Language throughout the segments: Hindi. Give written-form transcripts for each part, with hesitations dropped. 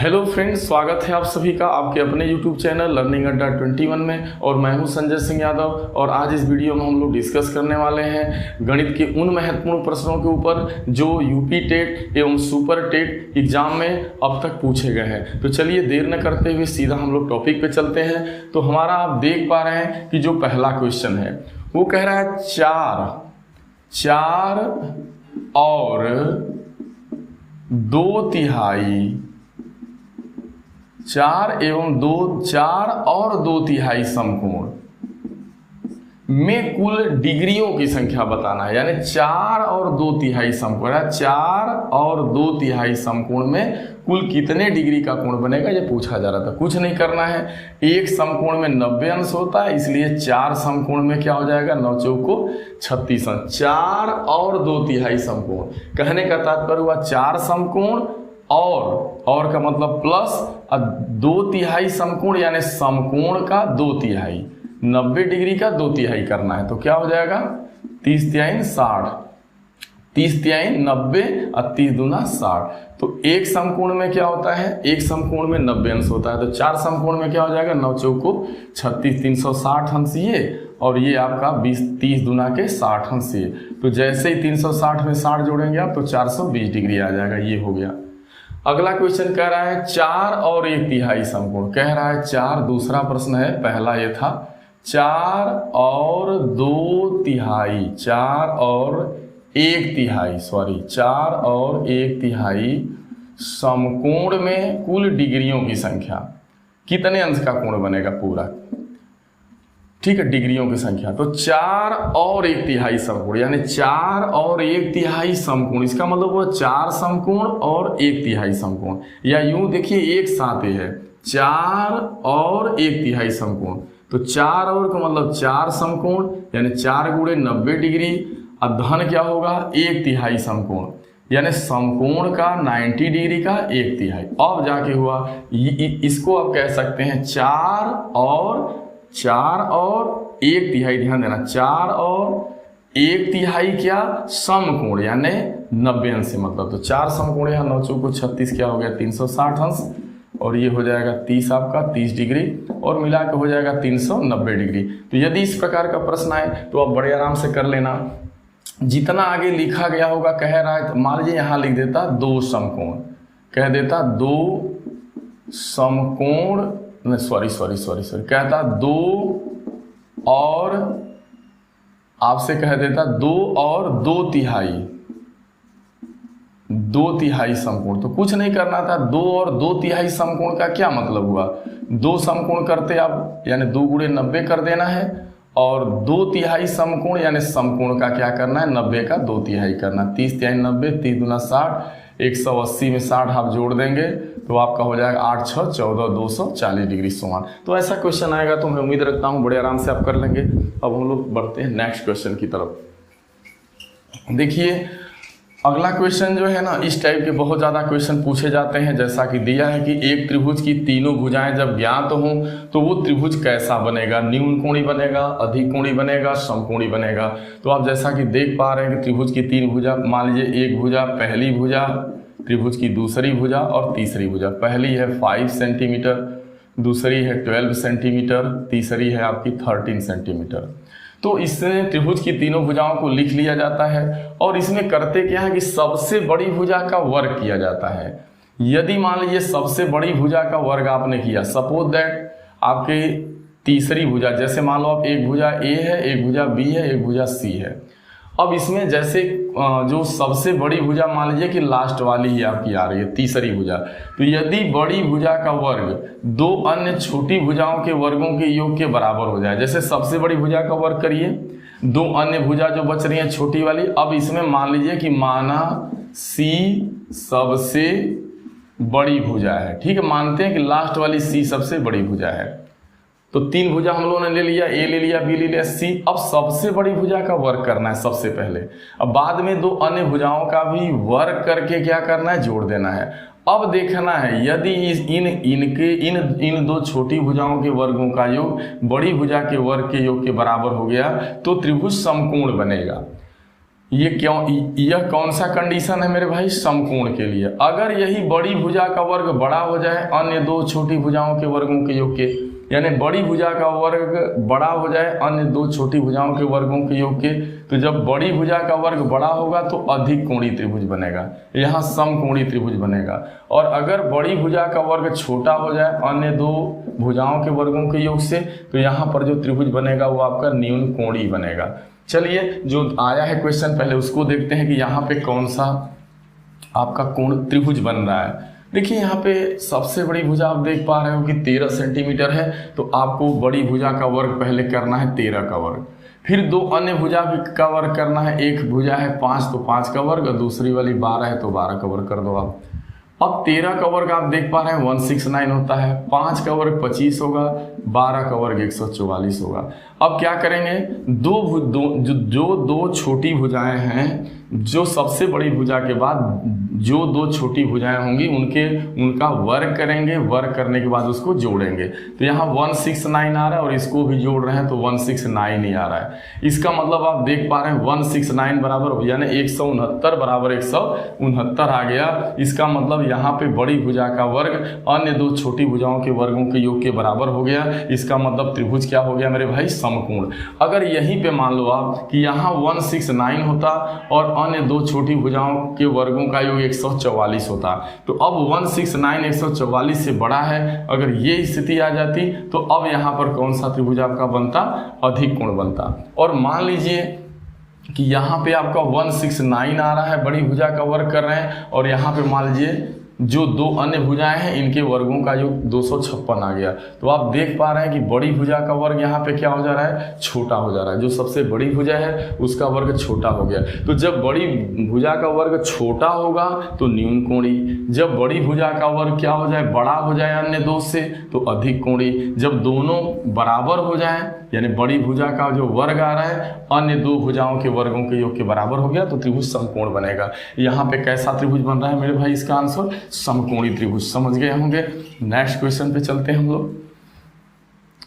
हेलो फ्रेंड्स, स्वागत है आप सभी का आपके अपने यूट्यूब चैनल लर्निंग अड्डा 21 में। और मैं हूं संजय सिंह यादव। और आज इस वीडियो में हम लोग डिस्कस करने वाले हैं गणित के उन महत्वपूर्ण प्रश्नों के ऊपर जो यूपी टेट एवं सुपर टेट एग्जाम में अब तक पूछे गए हैं। तो चलिए देर न करते हुए सीधा हम लोग टॉपिक पे चलते हैं। तो हमारा आप देख पा रहे हैं कि जो पहला क्वेश्चन है वो कह रहा है चार और 2/3 4 और 2/3 समकोण में कुल डिग्रियों की संख्या बताना है। यानी 4 और 2/3 समकोण है। 4 और 2/3 समकोण में कुल कितने डिग्री का कोण बनेगा ये पूछा जा रहा था। कुछ नहीं करना है, एक समकोण में 90 अंश होता है, इसलिए 4 समकोण में क्या हो जाएगा, 9 चौको 36 अंश। 4 और 2/3 समकोण कहने का तात्पर्य हुआ 4 समकोण और का मतलब प्लस 2/3 समकोण, यानी समकोण का 2/3, 90 डिग्री का 2/3 करना है। तो क्या हो जाएगा 30×3 60, 30×3 90 और 30 दूना 60। तो एक समकोण में क्या होता है, एक समकोण में 90 अंश होता है। तो 4 समकोण में क्या हो जाएगा, 9 चौको 36, 360 अंश ये, और ये आपका 20, 30 दूना के 60 अंश ये। तो जैसे ही 360 में 60 जोड़ेंगे आप तो 420 डिग्री आ जाएगा। ये हो गया। अगला क्वेश्चन कह रहा है 4 और 1/3 समकोण। कह रहा है 4, दूसरा प्रश्न है, पहला ये था 4 और 2/3, 4 और 1/3 समकोण में कुल डिग्रियों की संख्या, कितने अंश का कोण बनेगा पूरा, ठीक है, डिग्रियों की संख्या। तो 4 और 1/3 समकोण, यानी 4 और 1/3 समकोण, इसका मतलब वो 4 समकोण और 1/3 समकोण, या यूं देखिए एक साथ ही है 4 और 1/3 समकोण। तो 4 और का मतलब 4 समकोण, यानी 4 गुणे 90 डिग्री, और धन क्या होगा 1/3 समकोण, यानी समकोण का 90 डिग्री का 1/3। अब जाके हुआ इसको आप कह सकते हैं 4 और 1/3, ध्यान देना, 4 और 1/3 क्या समकोण, यानी 90 अंश से मतलब। तो 4 समकोण यहाँ 9 चौको 36 क्या हो गया 360 अंश, और ये हो जाएगा 30 आपका 30 डिग्री, और मिला के हो जाएगा 390 डिग्री। तो यदि इस प्रकार का प्रश्न आए तो आप बड़े आराम से कर लेना। जितना आगे लिखा गया होगा, कह रहा है मान लीजिए यहाँ लिख देता 2 समकोण, कह देता 2 समकोण, सॉरी कहता 2 और, आपसे कह देता 2 और 2/3 समकोण। तो कुछ नहीं करना था, 2 और 2/3 समकोण का क्या मतलब हुआ, 2 समकोण करते आप, यानी 2 गुणे 90 कर देना है, और 2/3 समकोण यानी समकोण का क्या करना है, 90 का 2/3 करना। 30×3 90, 30 दूना 60, 180 में 60 आप जोड़ देंगे तो आपका हो जाएगा 8 6 14, 240 डिग्री समान। तो ऐसा क्वेश्चन आएगा तो मैं उम्मीद रखता हूँ बड़े आराम से आप कर लेंगे। अब हम लोग बढ़ते हैं नेक्स्ट क्वेश्चन की तरफ। देखिए अगला क्वेश्चन जो है ना, इस टाइप के बहुत ज़्यादा क्वेश्चन पूछे जाते हैं। जैसा कि दिया है कि एक त्रिभुज की तीनों भुजाएं जब ज्ञात हों तो वो त्रिभुज कैसा बनेगा, न्यून कोणी बनेगा, अधिक कोणी बनेगा, समकोणी बनेगा। तो आप जैसा कि देख पा रहे हैं कि त्रिभुज की 3 भुजा, मान लीजिए एक भुजा पहली भुजा, त्रिभुज की दूसरी भुजा और तीसरी भुजा। पहली है 5 सेंटीमीटर, दूसरी है 12 सेंटीमीटर, तीसरी है आपकी 13 सेंटीमीटर। तो इसमें त्रिभुज की तीनों भुजाओं को लिख लिया जाता है, और इसमें करते क्या है कि सबसे बड़ी भुजा का वर्ग किया जाता है। यदि मान लीजिए सबसे बड़ी भुजा का वर्ग आपने किया, सपोज दैट आपके तीसरी भुजा, जैसे मान लो आप एक भुजा ए है, एक भुजा बी है, एक भुजा सी है। अब इसमें जैसे जो सबसे बड़ी भुजा मान लीजिए कि लास्ट वाली ही आपकी आ रही है, तीसरी भुजा, तो यदि बड़ी भुजा का वर्ग 2 अन्य छोटी भुजाओं के वर्गों के योग के बराबर हो जाए, जैसे सबसे बड़ी भुजा का वर्ग करिए, 2 अन्य भुजा जो बच रही हैं छोटी वाली। अब इसमें मान लीजिए कि माना सी सबसे बड़ी भुजा है, ठीक है, मानते हैं कि लास्ट वाली सी सबसे बड़ी भुजा है। तो 3 भुजा हम लोगों ने ले लिया, ए ले लिया, बी ले लिया, सी। अब सबसे बड़ी भुजा का वर्ग करना है सबसे पहले, अब बाद में 2 अन्य भुजाओं का भी वर्ग करके क्या करना है, जोड़ देना है। अब देखना है यदि इन 2 छोटी भुजाओं के वर्गों का योग बड़ी भुजा के वर्ग के योग के बराबर हो गया तो त्रिभुज समकोण बनेगा। यह कौन सा कंडीशन है मेरे भाई? समकोण के लिए। अगर यही बड़ी भुजा का वर्ग बड़ा हो जाए अन्य दो छोटी भुजाओं के वर्गों के योग के, यानी बड़ी भुजा का वर्ग बड़ा हो जाए अन्य दो छोटी भुजाओं के वर्गों के योग के, तो जब बड़ी भुजा का वर्ग बड़ा होगा तो अधिक कोणीय त्रिभुज बनेगा, यहाँ समकोणीय त्रिभुज बनेगा। और अगर बड़ी भुजा का वर्ग छोटा हो जाए अन्य दो भुजाओं के वर्गों के योग से, तो यहाँ पर जो त्रिभुज बनेगा वो आपका न्यून कोणीय बनेगा। चलिए जो आया है क्वेश्चन पहले उसको देखते हैं कि यहाँ पे कौन सा आपका कोण त्रिभुज बन रहा है। देखिए यहाँ पे सबसे बड़ी भुजा आप देख पा रहे हो कि 13 सेंटीमीटर है, तो आपको बड़ी भुजा का वर्ग पहले करना है 13 का वर्ग, फिर दो अन्य भुजा का वर्ग करना है। एक भुजा है 5 तो 5 का वर्ग, और दूसरी वाली 12 है तो 12 का वर्ग कर दो आप। अब 13 का वर्ग आप देख पा रहे हैं 169 होता है, 5 का वर्ग 25 होगा, 12 का वर्ग 144 होगा। अब क्या करेंगे, जो दो छोटी भुजाएं हैं, जो सबसे बड़ी भुजा के बाद जो दो छोटी भुजाएं होंगी उनका वर्ग करेंगे, वर्ग करने के बाद उसको जोड़ेंगे। तो यहाँ 169 आ रहा है और इसको भी जोड़ रहे हैं तो 169 ही आ रहा है। इसका मतलब आप देख पा रहे हैं 169 बराबर यानी 169 बराबर 169 आ गया। इसका मतलब यहाँ पे बड़ी भुजा का वर्ग अन्य दो छोटी भुजाओं के वर्गों के योग के बराबर हो गया। इसका मतलब त्रिभुज क्या हो गया मेरे भाई? समकोण। अगर यहीं पे मान लो आप कि यहाँ 169 होता और अन्य दो छोटी भुजाओं के वर्गों का योग 144 होता, तो अब 169 144 से बड़ा है। अगर ये स्थिति आ जाती तो अब यहाँ पर कौन सा त्रिभुज आपका बनता? अधिक कोण बनता। और मान लीजिए कि यहाँ पे आपका 169 आ रहा है, बड़ी भुजा का वर्ग कर रहे हैं, और यहाँ पे मान लीजिए जो दो अन्य भुजाएं हैं इनके वर्गों का योग 256 आ गया। तो आप देख पा रहे हैं कि बड़ी भुजा का वर्ग यहाँ पे क्या हो जा रहा है? छोटा हो जा रहा है। जो सबसे बड़ी भुजा है उसका वर्ग छोटा हो गया। तो जब बड़ी भुजा का वर्ग छोटा होगा तो न्यून कोणीय, जब बड़ी भुजा का वर्ग क्या हो जाए? बड़ा हो जाए अन्य दो से, तो अधिक कोणीय। जब दोनों बराबर हो जाए यानी बड़ी भुजा का जो वर्ग आ रहा है अन्य दो भुजाओं के वर्गों के योग के बराबर हो गया तो त्रिभुज समकोण बनेगा। यहाँ पे कैसा त्रिभुज बन रहा है मेरे भाई? इसका आंसर समकोणीय त्रिभुज। समझ गए होंगे। नेक्स्ट क्वेश्चन पे चलते हैं हम लोग।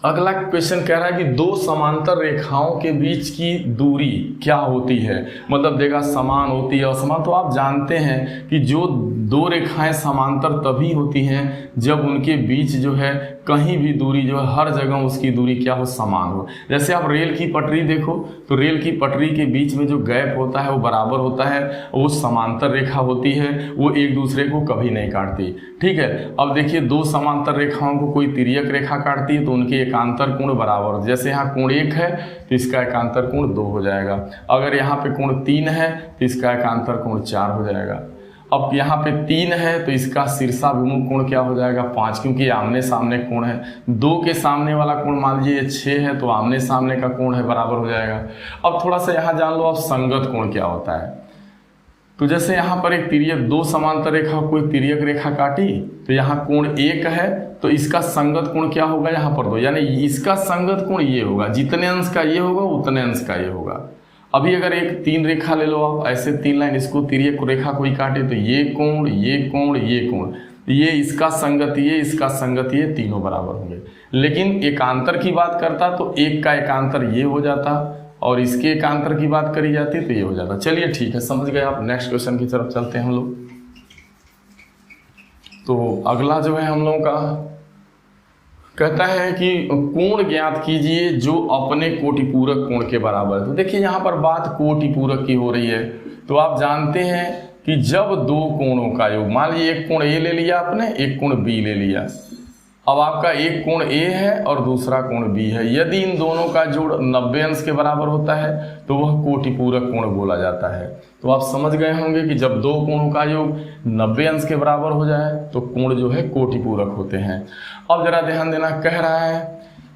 अगला क्वेश्चन कह रहा है कि दो समांतर रेखाओं के बीच की दूरी क्या होती है? मतलब देखा समान होती है असमान। तो आप जानते हैं कि जो दो रेखाएं समांतर तभी होती हैं जब उनके बीच जो है कहीं भी दूरी जो है हर जगह उसकी दूरी क्या हो? समान हो। जैसे आप रेल की पटरी देखो तो रेल की पटरी के बीच में जो गैप होता है वो बराबर होता है, वो समांतर रेखा होती है, वो एक दूसरे को कभी नहीं काटती। ठीक है। अब देखिए दो समांतर रेखाओं को कोई तिर्यक रेखा काटती है तो उनके एकांतर कोण बराबर हो। जैसे यहाँ कोण 1 है तो इसका एकांतर कोण 2 हो जाएगा। अगर यहाँ पे कोण 3 है तो इसका एकांतर कोण 4 हो जाएगा। अब यहाँ पे 3 है तो इसका शीर्षाभिमुख कोण क्या हो जाएगा? 5, क्योंकि आमने सामने कोण है। 2 के सामने वाला कोण मान लीजिए 6 है तो आमने सामने का कोण है बराबर हो जाएगा। अब थोड़ा सा यहाँ जान लो आप संगत कोण क्या होता है। तो जैसे यहाँ पर एक तिर्यक दो समांतर रेखा कोई तिर्यक रेखा काटी तो यहाँ कोण 1 है तो इसका संगत कोण क्या होगा? यहाँ पर 2, यानी इसका संगत कोण ये होगा, जितने अंश का ये होगा उतने अंश का ये होगा। अभी अगर एक 3 रेखा ले लो आप, ऐसे 3 लाइन, इसको तिर्यक रेखा कोई काटे तो ये कोण, ये कोण, ये कोण, ये इसका संगत ये, इसका संगत ये, तीनों बराबर होंगे। लेकिन एकांतर की बात करता तो एक का एकांतर ये हो जाता और इसके एकांतर की बात करी जाती तो ये हो जाता। चलिए ठीक है, समझ गए आप। नेक्स्ट क्वेश्चन की तरफ चलते हैं हम लोग। तो अगला जो है हम लोगों का कहता है कि कोण ज्ञात कीजिए जो अपने कोटिपूरक कोण के बराबर है। तो देखिए यहाँ पर बात कोटिपूरक की हो रही है। तो आप जानते हैं कि जब दो कोणों का योग, मान लीजिए एक कोण ए ले लिया आपने, एक कोण बी ले लिया। अब आपका एक कोण ए है और दूसरा कोण बी है। यदि इन दोनों का जोड़ 90 अंश के बराबर होता है तो वह कोटिपूरक कोण बोला जाता है। तो आप समझ गए होंगे कि जब दो कोणों का योग 90 अंश के बराबर हो जाए तो कोण जो है कोटिपूरक होते हैं। अब जरा ध्यान देना, कह रहा है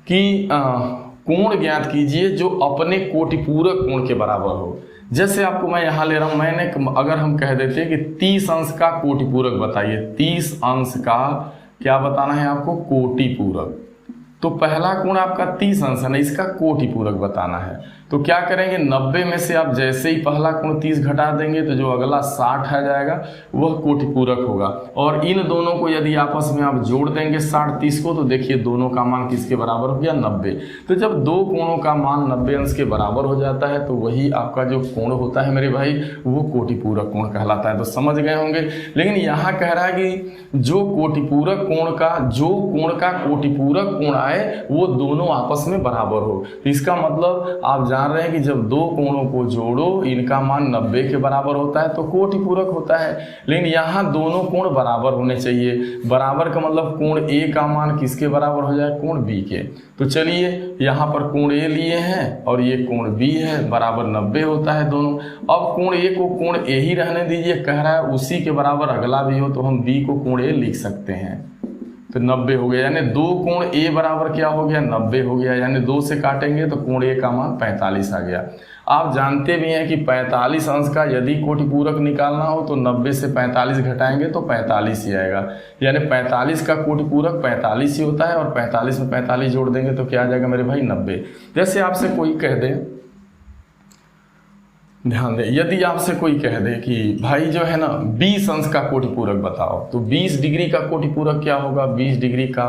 कि कोण ज्ञात कीजिए जो अपने कोटिपूरक कोण के बराबर हो। जैसे आपको मैं यहाँ ले रहा हूँ, मैंने अगर हम कह देते हैं कि 30 अंश का कोटिपूरक बताइए, 30 अंश का क्या बताना है आपको? कोटिपूरक। तो पहला कोण आपका 30 अंश है ना, इसका कोटिपूरक बताना है। तो क्या करेंगे, 90 में से आप जैसे ही पहला कोण 30 घटा देंगे तो जो अगला 60 आ जाएगा वह कोटिपूरक होगा। और इन दोनों को यदि आपस में आप जोड़ देंगे 60-30 को, तो देखिए दोनों का मान किसके बराबर हो गया, 90। तो जब दो कोणों का मान 90 अंश के बराबर हो जाता है तो वही आपका जो कोण होता है मेरे भाई वो कोटिपूरक कोण कहलाता है। तो समझ गए होंगे। लेकिन यहाँ कह रहा है कि जो कोटिपूरक कोण का कोटिपूरक कोण आए वो दोनों आपस में बराबर हो। तो इसका मतलब आप जान रहे हैं कि जब दो कोणों को जोड़ो इनका मान 90 के बराबर होता है तो कोटिपूरक होता है। लेकिन यहाँ दोनों कोण बराबर होने चाहिए। बराबर का मतलब कोण ए का मान किसके बराबर हो जाए, कोण बी के। तो चलिए यहाँ पर कोण ए लिए हैं और ये कोण बी है, बराबर 90 होता है दोनों। अब कोण ए को कोण ए ही रहने दीजिए, कह रहा है उसी के बराबर अगला भी हो, तो हम बी को कोण ए लिख सकते हैं। तो 90 हो गया, यानी दो कोण ए बराबर क्या हो गया, 90 हो गया। यानी 2 से काटेंगे तो कोण ए का मान 45 आ गया। आप जानते भी हैं कि 45 अंश का यदि कोटिपूरक निकालना हो तो 90 से 45 घटाएंगे तो 45 ही आएगा। यानी 45 का कोटिपूरक 45 ही होता है और 45 में 45 जोड़ देंगे तो क्या आ जाएगा मेरे भाई, 90। जैसे आपसे कोई कह दे, ध्यान दें, यदि आपसे कोई कह दे कि भाई जो है ना 20 अंश का कोटिपूरक बताओ, तो 20 डिग्री का कोटिपूरक क्या होगा, 20 डिग्री का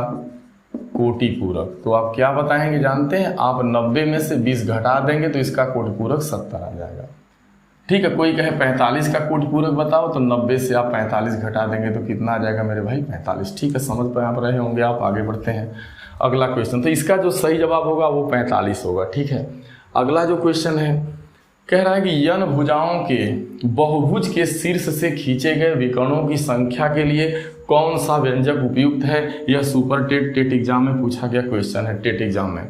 कोटिपूरक। तो आप क्या बताएंगे जानते हैं, आप 90 में से 20 घटा देंगे तो इसका कोटिपूरक 70 आ जाएगा। ठीक है, कोई कहे 45 का कोटिपूरक बताओ, तो 90 से आप 45 घटा देंगे तो कितना आ जाएगा मेरे भाई, 45। ठीक है, समझ पाए आप रहे होंगे आप। आगे बढ़ते हैं अगला क्वेश्चन। तो इसका जो सही जवाब होगा वो 45 होगा। ठीक है, अगला जो क्वेश्चन है कह रहा है कि यन भुजाओं के बहुभुज के शीर्ष से खींचे गए विकर्णों की संख्या के लिए कौन सा व्यंजक उपयुक्त है। यह सुपर टेट एग्जाम में पूछा गया क्वेश्चन है, टेट एग्जाम में।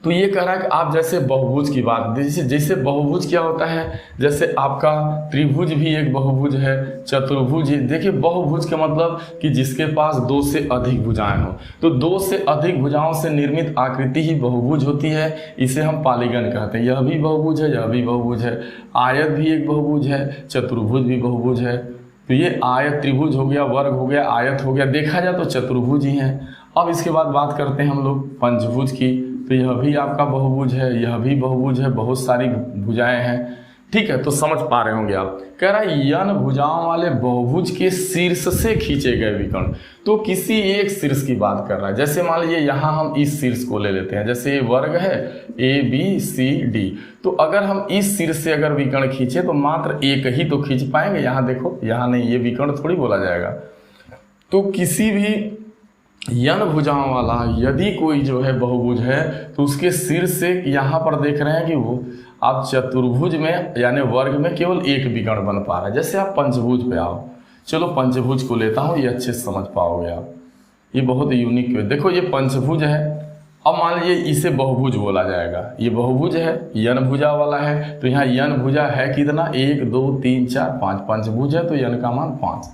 तो ये कह रहा है कि आप जैसे बहुभुज की बात, जैसे बहुभुज क्या होता है, जैसे आपका त्रिभुज भी एक बहुभुज है, चतुर्भुज। देखिए बहुभुज का मतलब कि जिसके पास 2 से अधिक भुजाएं हो। तो 2 से अधिक भुजाओं से निर्मित आकृति ही बहुभुज होती है, इसे हम पॉलीगन कहते हैं। यह भी बहुभुज है, यह भी बहुभुज है। आयत भी एक बहुभुज है, चतुर्भुज भी बहुभुज है। तो ये आयत त्रिभुज हो गया, वर्ग हो गया, आयत हो गया, देखा जाए तो चतुर्भुज ही है। अब इसके बाद बात करते हैं हम लोग पंचभुज की। तो यह भी आपका बहुभुज है, यह भी बहुभुज है, बहुत सारी भुजाएं हैं। ठीक है, तो समझ पा रहे होंगे आप। कह रहा है यन भुजाओं वाले बहुभुज के शीर्ष से खींचे गए विकर्ण। तो किसी एक शीर्ष की बात कर रहा है। जैसे मान लीजिए यहाँ हम इस शीर्ष को ले लेते हैं, जैसे ये वर्ग है ABCD। तो अगर हम इस शीर्ष से अगर विकर्ण खींचे तो मात्र एक ही तो खींच पाएंगे। यहाँ देखो, यहाँ नहीं, ये विकर्ण थोड़ी बोला जाएगा। तो किसी भी यन भुजाओं वाला यदि कोई जो है बहुभुज है तो उसके शीर्ष से यहाँ पर देख रहे हैं कि वो आप चतुर्भुज में यानी वर्ग में केवल एक विकर्ण बन पा रहा है। जैसे आप पंचभुज पे आओ, चलो पंचभुज को लेता हूँ, ये अच्छे से समझ पाओगे आप। ये बहुत यूनिक है। देखो ये पंचभुज है, अब मान लीजिए इसे बहुभुज बोला जाएगा। ये बहुभुज है, यन भुजा वाला है। तो यहाँ यन भुजा है कितना, 1 2 3 4 5। पंचभुज है तो यन का मान 5।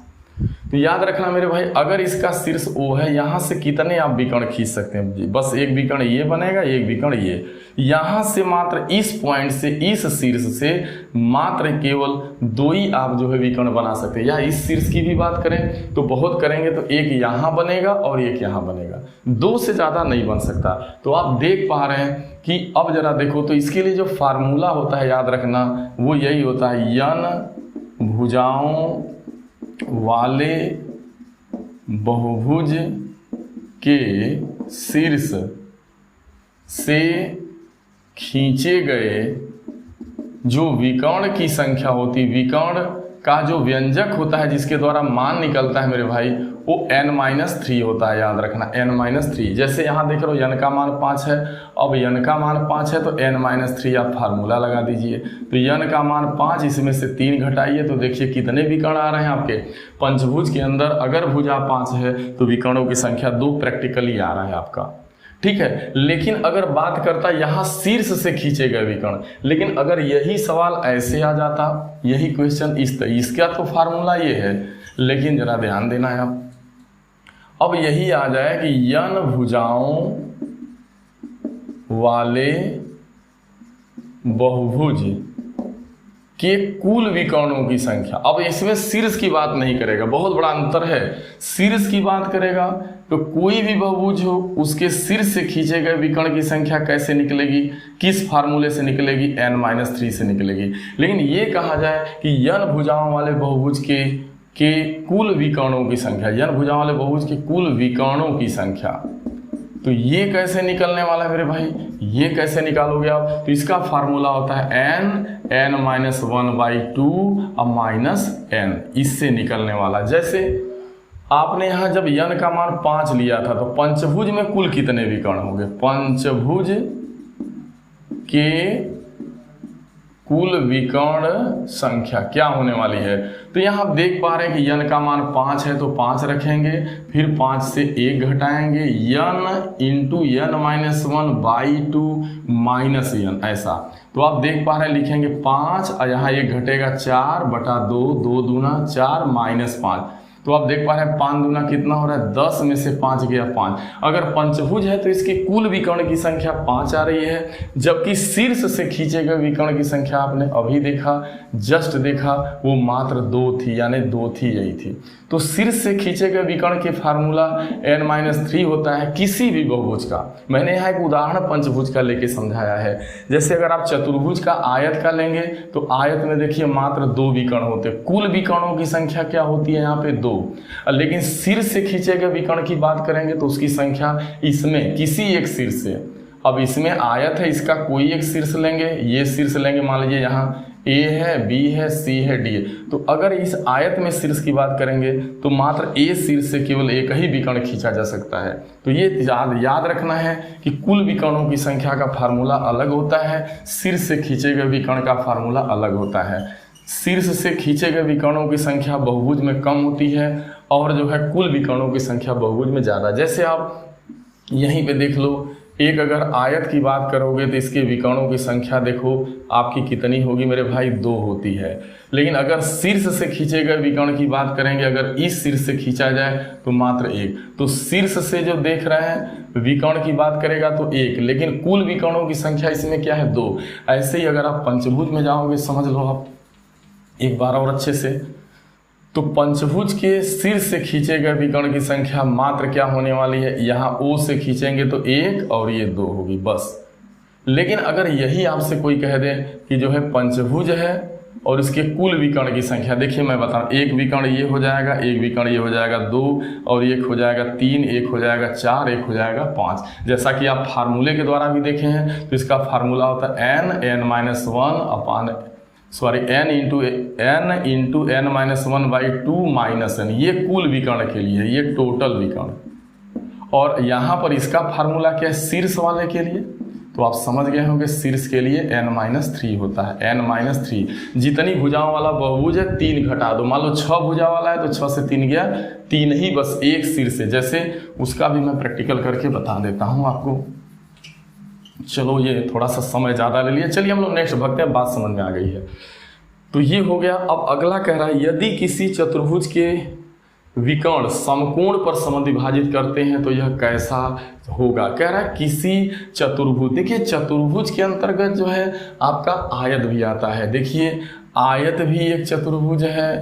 तो याद रखना मेरे भाई, अगर इसका शीर्ष O है, यहाँ से कितने आप विकर्ण खींच सकते हैं, बस एक विकर्ण ये बनेगा, एक विकर्ण ये। यहाँ से मात्र इस पॉइंट से, इस शीर्ष से मात्र केवल 2 ही आप जो है विकर्ण बना सकते हैं। या इस शीर्ष की भी बात करें तो बहुत करेंगे तो एक यहाँ बनेगा और एक यहाँ बनेगा, 2 से ज़्यादा नहीं बन सकता। तो आप देख पा रहे हैं कि अब जरा देखो, तो इसके लिए जो फार्मूला होता है याद रखना वो यही होता है, यन भुजाओं वाले बहुभुज के शीर्ष से खींचे गए जो विकर्ण की संख्या होती, विकर्ण का जो व्यंजक होता है जिसके द्वारा मान निकलता है मेरे भाई, वो n-3 होता है। याद रखना n-3। जैसे यहाँ देख रहे हो यन का मान 5 है, अब यन का मान 5 है तो n-3 आप फार्मूला लगा दीजिए। तो यन का मान 5, इसमें से 3 घटाइए तो देखिए कितने विकर्ण आ रहे हैं आपके। पंचभुज के अंदर अगर भुजा 5 है तो विकर्णों की संख्या 2 प्रैक्टिकली आ रहा है आपका। ठीक है, लेकिन अगर बात करता यहाँ शीर्ष से खींचे गए विकर्ण, लेकिन अगर यही सवाल ऐसे आ जाता, यही क्वेश्चन इसका तो फार्मूला ये है, लेकिन जरा ध्यान देना है आप। अब यही आ जाए कि यन भुजाओं वाले बहुभुज के कुल विकर्णों की संख्या। अब इसमें शीर्ष की बात नहीं करेगा, बहुत बड़ा अंतर है। शीर्ष की बात करेगा तो कोई भी बहुभुज हो उसके शीर्ष से खींचे गए विकर्ण की संख्या कैसे निकलेगी, किस फार्मूले से निकलेगी, n-3 से निकलेगी। लेकिन ये कहा जाए कि n भुजाओं वाले बहुभुज के कुल विकर्णों की संख्या, n भुजाओं वाले बहुभुज के कुल विकर्णों की संख्या, तो ये कैसे निकलने वाला है मेरे भाई, ये कैसे निकालोगे आप, तो इसका फार्मूला होता है n-1/2 अब -n, इससे निकलने वाला। जैसे आपने यहाँ जब n का मान 5 लिया था तो पंचभुज में कुल कितने विकर्ण होंगे, पंचभुज के कुल विकर्ण संख्या क्या होने वाली है। तो यहाँ आप देख पा रहे हैं कि n का मान 5 है तो 5 रखेंगे, फिर 5 से 1 घटाएंगे, n इंटू n-1/2 -n, ऐसा। तो आप देख पा रहे हैं लिखेंगे 5 और यहाँ 1 घटेगा 4/2, 2 दूना 4 -5। तो आप देख पा रहे हैं 5 दूना कितना हो रहा है, 10 में से 5 गया 5। अगर पंचभुज है तो इसके कुल विकर्ण की संख्या 5 आ रही है, जबकि शीर्ष से खींचे गए विकर्ण की संख्या आपने अभी देखा, जस्ट देखा, वो मात्र 2 थी, यानी 2 थी, यही थी। तो शीर्ष से खींचे गए विकर्ण के फार्मूला n-3 होता है किसी भी बहुभुज का। मैंने यहाँ एक उदाहरण पंचभुज का लेके समझाया है। जैसे अगर आप चतुर्भुज का आयत का लेंगे तो आयत में देखिए मात्र 2 विकर्ण होते, कुल विकर्णों की संख्या क्या होती है यहाँ पे 2। लेकिन शीर्ष से खींचे गए विकर्ण की बात करेंगे तो उसकी संख्या इसमें किसी एक शीर्ष से, अब इसमें आयत है, इसका कोई एक शीर्ष लेंगे, ये शीर्ष लेंगे, मान लीजिए यहाँ A है, B है, C है, D है, तो अगर इस आयत में शीर्ष की बात करेंगे तो मात्र A शीर्ष से केवल एक ही विकर्ण खींचा जा सकता है। तो ये याद रखना है कि कुल विकर्णों की संख्या का फार्मूला अलग होता है, शीर्ष से खींचे गए विकर्ण का फार्मूला अलग होता है। शीर्ष से खींचे गए विकर्णों की संख्या बहुभुज में कम होती है और जो है कुल विकर्णों की संख्या बहुभुज में ज़्यादा। जैसे आप यहीं पे देख लो, एक अगर आयत की बात करोगे तो इसके विकर्णों की संख्या देखो आपकी कितनी होगी मेरे भाई, 2 होती है। लेकिन अगर शीर्ष से खींचे गए विकर्ण की बात करेंगे, अगर इस शीर्ष से खींचा जाए तो मात्र 1। तो शीर्ष से जो देख रहे हैं विकर्ण की बात करेगा तो 1, लेकिन कुल विकर्णों की संख्या इसमें क्या है, 2। ऐसे ही अगर आप पंचभुज में जाओगे, समझ लो आप एक बार और अच्छे से, तो पंचभुज के शीर्ष से खींचे गए विकर्ण की संख्या मात्र क्या होने वाली है, यहाँ O से खींचेंगे तो 1 और ये 2 होगी बस। लेकिन अगर यही आपसे कोई कह दे कि जो है पंचभुज है और इसके कुल विकर्ण की संख्या, देखिए मैं बता रहा हूँ, एक विकर्ण ये हो जाएगा, एक विकर्ण ये हो जाएगा 2 और एक हो जाएगा 3, एक हो जाएगा 4, एक हो जाएगा 5। जैसा कि आप फार्मूले के द्वारा भी देखे हैं तो इसका फार्मूला होता है n इंटू n-1/2 -n, ये कुल विकर्ण के लिए, ये टोटल विकर्ण। और यहाँ पर इसका फार्मूला क्या है शीर्ष वाले के लिए, तो आप समझ गए होंगे शीर्ष के लिए n-3 होता है, n-3। जितनी भुजाओं वाला बहुभुज है 3 घटा दो, मान लो 6 भुजा वाला है तो 6 से 3 गया 3 ही, बस एक शीर्ष है। जैसे उसका भी मैं प्रैक्टिकल करके बता देता हूँ आपको। चलो ये थोड़ा सा समय ज़्यादा ले लिया, चलिए हम लोग नेक्स्ट भगते हैं, बात समझ में आ गई है। तो ये हो गया। अब अगला कह रहा है यदि किसी चतुर्भुज के विकर्ण समकोण पर समद्विभाजित करते हैं तो यह कैसा होगा। कह रहा है किसी चतुर्भुज, देखिए चतुर्भुज के अंतर्गत जो है आपका आयत भी आता है। देखिए आयत भी एक चतुर्भुज है,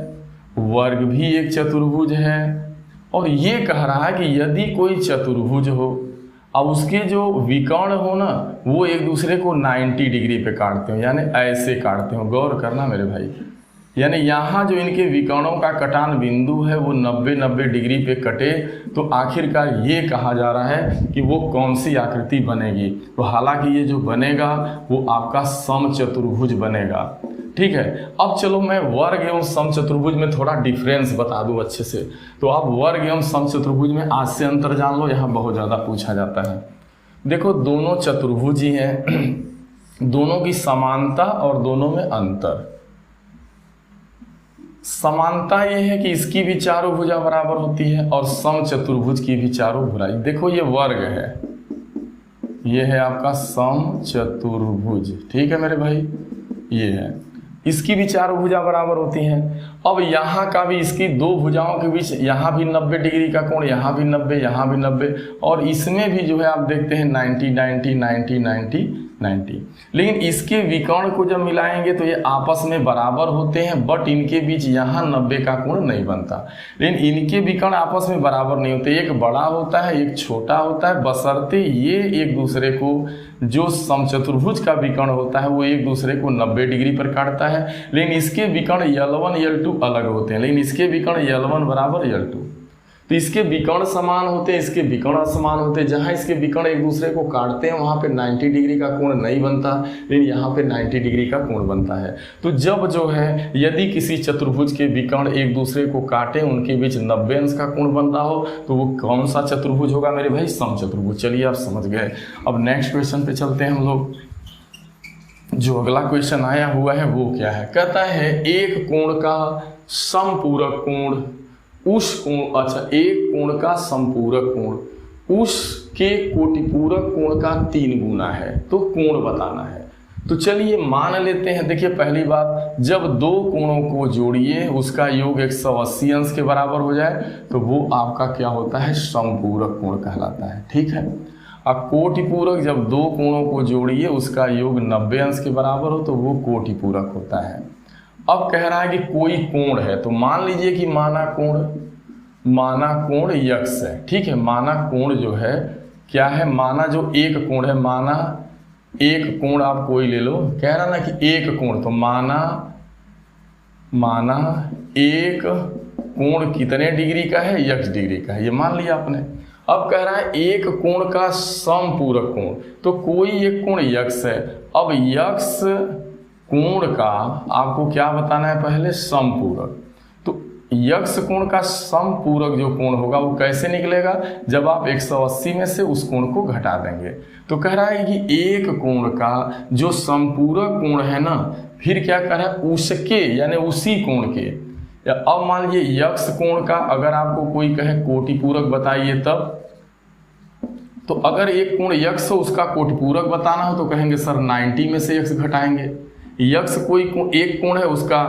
वर्ग भी एक चतुर्भुज है, और ये कह रहा है कि यदि कोई चतुर्भुज हो अब उसके जो विकर्ण हो ना वो एक दूसरे को 90 डिग्री पे काटते हो, यानी ऐसे काटते हो। गौर करना मेरे भाई, यानी यहाँ जो इनके विकर्णों का कटान बिंदु है वो 90 डिग्री पे कटे, तो आखिरकार ये कहा जा रहा है कि वो कौन सी आकृति बनेगी। तो हालांकि ये जो बनेगा वो आपका समचतुर्भुज बनेगा। ठीक है, अब चलो मैं वर्ग एवं समचतुर्भुज में थोड़ा डिफरेंस बता दूं अच्छे से। तो आप वर्ग एवं समचतुर्भुज में आज से अंतर जान लो, यहाँ बहुत ज़्यादा पूछा जाता है। देखो दोनों चतुर्भुज ही हैं, दोनों की समानता और दोनों में अंतर। समानता ये है कि इसकी भी चारों भुजा बराबर होती है और समचतुर्भुज की भी चारों भुजा। देखो ये वर्ग है, ये है आपका समचतुर्भुज, ठीक है मेरे भाई, ये है, इसकी भी चारों भुजा बराबर होती हैं। अब यहाँ का भी, इसकी दो भुजाओं के बीच यहाँ भी 90 डिग्री का कोण, यहाँ भी 90, यहाँ भी 90, और इसमें भी जो है आप देखते हैं 90 90 90 90 90। लेकिन इसके विकर्ण को जब मिलाएंगे तो ये आपस में बराबर होते हैं, बट इनके बीच यहाँ 90 का कोण नहीं बनता। लेकिन इनके विकर्ण आपस में बराबर नहीं होते, एक बड़ा होता है एक छोटा होता है, बशर्ते ये एक दूसरे को, जो समचतुर्भुज का विकर्ण होता है वो एक दूसरे को 90 डिग्री पर काटता है। लेकिन इसके विकर्ण L1 L2 अलग होते हैं, लेकिन इसके विकर्ण L1 बराबर L2, तो इसके विकर्ण समान होते हैं, इसके विकर्ण असमान होते हैं। जहाँ इसके विकर्ण एक दूसरे को काटते हैं वहाँ पे 90 डिग्री का कोण नहीं बनता, लेकिन यहाँ पे 90 डिग्री का कोण बनता है। तो जब जो है यदि किसी चतुर्भुज के विकर्ण एक दूसरे को काटे, उनके बीच 90 अंश का कोण बन रहा हो, तो वो कौन सा चतुर्भुज होगा मेरे भाई? समचतुर्भुज। चलिए आप समझ गए। अब नेक्स्ट क्वेश्चन पे चलते हैं हम लोग। जो अगला क्वेश्चन आया हुआ है वो क्या है? कहता है एक कोण का समपूरक कोण उस कोण, अच्छा, एक कोण का संपूरक कोण उसके कोटिपूरक कोण का 3 गुना है, तो कोण बताना है। तो चलिए मान लेते हैं, देखिए पहली बात, जब दो कोणों को जोड़िए उसका योग 180 अंश के बराबर हो जाए तो वो आपका क्या होता है? समपूरक कोण कहलाता है। ठीक है। अब कोटिपूरक, जब दो कोणों को जोड़िए उसका योग 90 अंश के बराबर हो तो वो कोटिपूरक होता है। अब कह रहा है कि कोई कोण है, तो मान लीजिए कि माना कोण यक्स है। ठीक है। माना कोण जो है क्या है? माना जो एक कोण है, माना एक कोण आप कोई ले लो, कह रहा ना कि एक कोण, तो माना एक कोण कितने डिग्री का है? यक्स डिग्री का है, ये मान लिया आपने। अब कह रहा है एक कोण का समपूरक कोण, तो कोई एक कोण यक्स है। अब यक्स कोण का आपको क्या बताना है? पहले समपूरक। तो यक्स कोण का समपूरक जो कोण होगा वो कैसे निकलेगा? जब आप 180 में से उस कोण को घटा देंगे। तो कह रहा है कि एक कोण का जो समपूरक कोण है ना, फिर क्या कह रहा है? उसके यानी उसी कोण के। अब मान लीजिए यक्स कोण का अगर आपको कोई कहे कोटिपूरक बताइए तब, तो अगर एक कोण यक्स हो उसका कोटिपूरक बताना हो तो कहेंगे सर 90 में से यक्स घटाएंगे। यक्स कोई एक कोण है उसका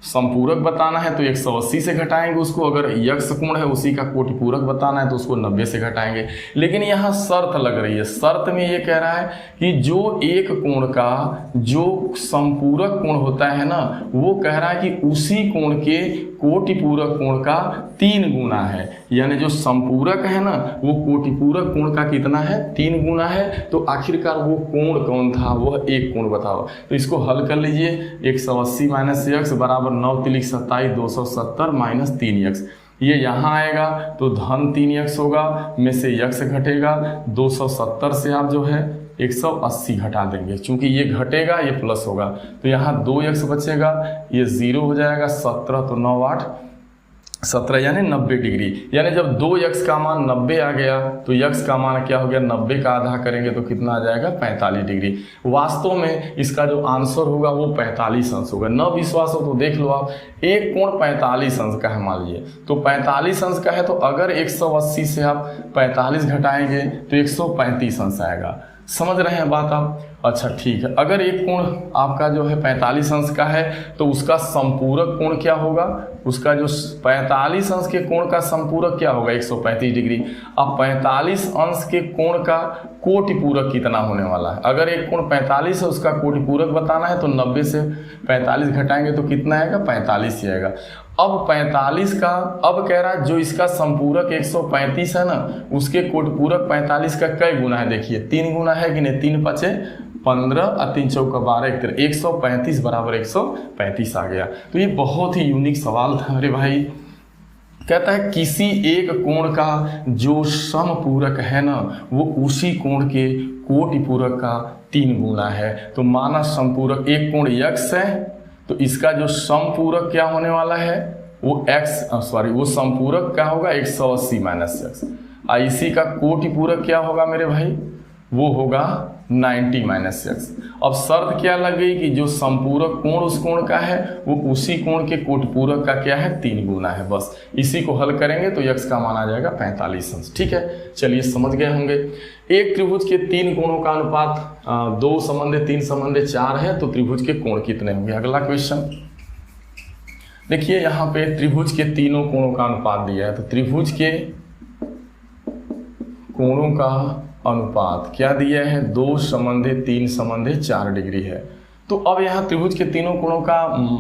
संपूरक बताना है तो 180 से घटाएंगे उसको। अगर यक्स कोण है उसी का कोटिपूरक बताना है तो उसको 90 से घटाएंगे। लेकिन यहाँ शर्त लग रही है। शर्त में ये कह रहा है कि जो एक कोण का जो संपूरक कोण होता है ना, वो कह रहा है कि उसी कोण के कोटिपूरक कोण का 3 गुना है। यानी जो संपूरक है ना वो कोटिपूरक कोण का कितना है? 3 गुना है। तो आखिरकार वो कोण कौन था? वह एक कोण बताओ। तो इसको हल कर लीजिए। 180 माइनस यक्स बराबर 9 तिलिक 27 270 माइनस 3x। ये यहाँ आएगा तो धन 3x होगा, में से यक्स घटेगा। 270 से आप जो है 180 घटा देंगे, क्योंकि ये घटेगा ये प्लस होगा तो यहाँ 2x बचेगा, ये 0 हो जाएगा। 17 तो 9 8 17 यानी 90 डिग्री। यानी जब 2x का मान 90 आ गया तो x का मान क्या हो गया? 90 का आधा करेंगे तो कितना आ जाएगा? 45 डिग्री। वास्तव में इसका जो आंसर होगा वो 45 अंश होगा। न विश्वास हो तो देख लो आप, एक कोण 45 अंश का है मान लीजिए, तो 45 अंश का है तो अगर 180 से आप 45 घटाएंगे तो 135 अंश आएगा। समझ रहे हैं बात आप? अच्छा ठीक है। अगर एक कोण आपका जो है 45 अंश का है तो उसका संपूरक कोण क्या होगा? उसका जो 45 अंश के कोण का संपूरक क्या होगा? 135 डिग्री। अब 45 अंश के कोण का कोटिपूरक कितना होने वाला है? अगर एक कोण 45 है उसका कोटिपूरक बताना है तो 90 से 45 घटाएंगे तो कितना आएगा? 45 ही आएगा। अब 45 का, अब कह रहा है जो इसका संपूरक 135 है ना उसके कोटिपूरक 45 का कई गुना है? देखिए 3 गुना है कि नहीं? 3 5 15 और 3 चौका 12 135 बराबर 135 आ गया। तो ये बहुत ही यूनिक सवाल था मेरे भाई। कहता है किसी एक कोण का जो समपूरक है ना वो उसी कोण के कोटिपूरक का 3 गुना है। तो माना संपूरक एक कोण यक्स है तो इसका जो समपूरक क्या होने वाला है? वो संपूरक क्या होगा? 180 माइनस यक्स। इसी का कोटिपूरक क्या होगा मेरे भाई? वो होगा 90 माइनस यक्स। अब शर्त क्या लग गई कि जो संपूरक कोण उस कोण का है वो उसी कोण के कोटिपूरक का क्या है? 3 गुना है। बस इसी को हल करेंगे तो यक्स का मान आ जाएगा 45 अंश। ठीक है, चलिए समझ गए होंगे। एक त्रिभुज के 3 कोणों का अनुपात 2 संबंधे 3 संबंधे 4 है तो त्रिभुज के कोण कितने होंगे? अगला क्वेश्चन देखिए, यहाँ पे त्रिभुज के तीनों कोणों का अनुपात दिया है। तो त्रिभुज के कोणों का अनुपात क्या दिया है, 2 संबंधे 3 संबंधे 4 डिग्री है। तो अब यहाँ त्रिभुज के तीनों कोणों का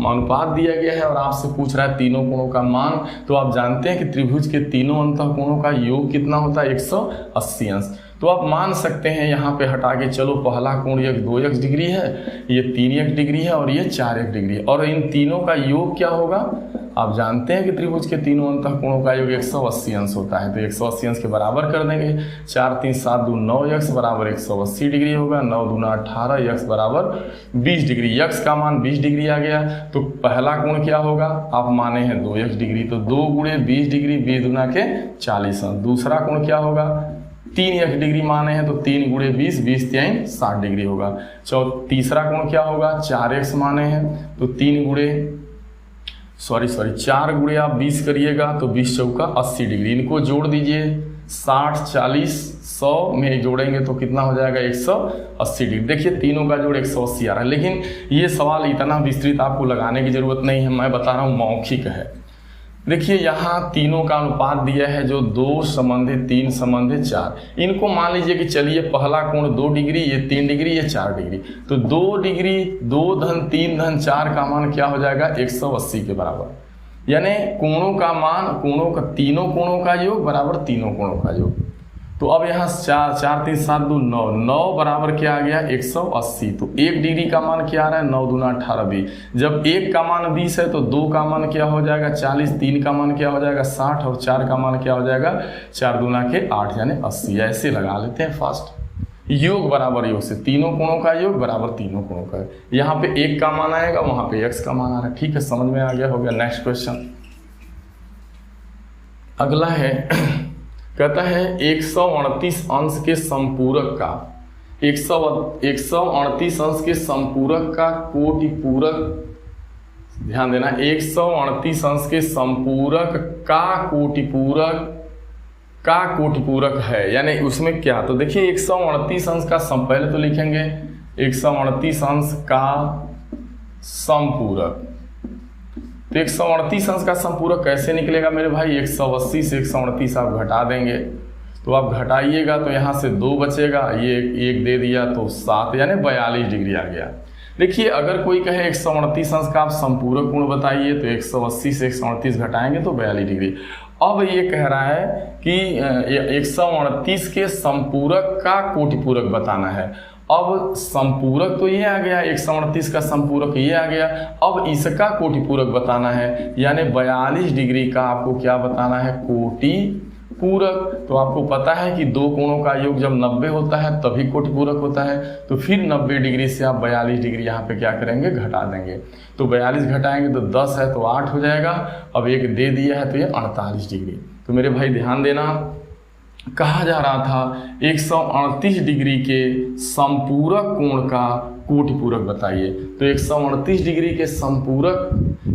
अनुपात दिया गया है और आपसे पूछ रहा है तीनों कोणों का मान। तो आप जानते हैं कि त्रिभुज के तीनों अंतः कोणों का योग कितना होता है, 180 अंश। तो आप मान सकते हैं यहाँ पे हटा के, चलो पहला कोण ये 2x डिग्री है, ये 3x डिग्री है और ये 4x डिग्री है, और इन तीनों का योग क्या होगा, आप जानते हैं कि त्रिभुज के तीनों अंतः कोणों का योग 180 अंश होता है। तो 180 अंश के बराबर कर देंगे, 4 3 7 2 9x बराबर 180 डिग्री होगा, 9 दूना 18, x बराबर 20 डिग्री। x का मान 20 डिग्री आ गया। तो पहला कोण क्या होगा, आप माने हैं 2x डिग्री, तो 2 गुणे 20 डिग्री, 20 दूना के 40 अंश। दूसरा कोण क्या होगा, 3x डिग्री माने हैं, तो 3 गुणे 20, 20 3 60 डिग्री होगा। तीसरा कोण क्या होगा, 4x माने हैं, तो 4 गुणे आप 20 करिएगा तो 20 चौका 80 डिग्री। इनको जोड़ दीजिए, 60 40 100 में जोड़ेंगे तो कितना हो जाएगा, 180 डिग्री। देखिए तीनों का जोड़ 180 आ रहा है, लेकिन ये सवाल इतना विस्तृत आपको लगाने की जरूरत नहीं है, मैं बता रहा हूँ मौखिक है। देखिए यहाँ तीनों का अनुपात दिया है जो 2 संबंधे 3 संबंधे 4। इनको मान लीजिए कि चलिए पहला कोण 2 डिग्री, ये 3 डिग्री, ये 4 डिग्री। तो 2 डिग्री 2 धन 3 धन 4 का मान क्या हो जाएगा, 180 के बराबर। यानी कोणों का मान, कोणों का तीनों कोणों का योग बराबर तीनों कोणों का योग। तो अब यहाँ 4 3 7 2 9, 9 बराबर क्या आ गया, 180। तो 1 डिग्री का मान क्या आ रहा है, 9 दूना 18 20। जब 1 का मान 20 है तो 2 का मान क्या हो जाएगा, 40, 3 का मान क्या हो जाएगा, 60, और 4 का मान क्या हो जाएगा, 4 दूना के 8 यानी 80। ऐसे लगा लेते हैं फास्ट। योग बराबर योग से तीनों कोणों का योग बराबर तीनों कोणों का। यहाँ पे 1 का मान आएगा, वहां पे x का मान आ रहा है। ठीक है, समझ में आ गया, हो गया। नेक्स्ट क्वेश्चन अगला है, कहता है 138 अंश के संपूरक का, 138 अंश के संपूरक का कोटि पूरक, ध्यान देना, 138 अंश के संपूरक का कोटि पूरक है, यानी उसमें क्या। तो देखिए 138 अंश का पहले तो लिखेंगे 138 अंश का संपूरक। तो 138 अंश का संपूरक कैसे निकलेगा मेरे भाई, 180 से 138 आप घटा देंगे, तो आप घटाइएगा तो यहाँ से 2 बचेगा, ये 1 दे दिया तो 7 यानी 42 डिग्री आ गया। देखिए अगर कोई कहे 138 अंश का आप संपूरक कोण बताइए, तो 180 से 138 घटाएंगे तो 42 डिग्री। अब ये कह रहा है कि 138 के संपूरक का कोटिपूरक बताना है। अब संपूरक तो ये आ गया, 138 का संपूरक ये आ गया। अब इसका कोटिपूरक बताना है, यानी 42 डिग्री का आपको क्या बताना है, कोटिपूरक। तो आपको पता है कि 2 कोणों का योग जब 90 होता है तभी कोटिपूरक होता है। तो फिर 90 डिग्री से आप 42 डिग्री यहाँ पे क्या करेंगे, घटा देंगे। तो 42 घटाएंगे तो 10 है तो 8 हो जाएगा। अब 1 दे दिया है तो ये 48 डिग्री। तो मेरे भाई ध्यान देना, कहा जा रहा था 138 डिग्री के संपूरक कोण का कोटिपूरक बताइए। तो 138 डिग्री के संपूरक,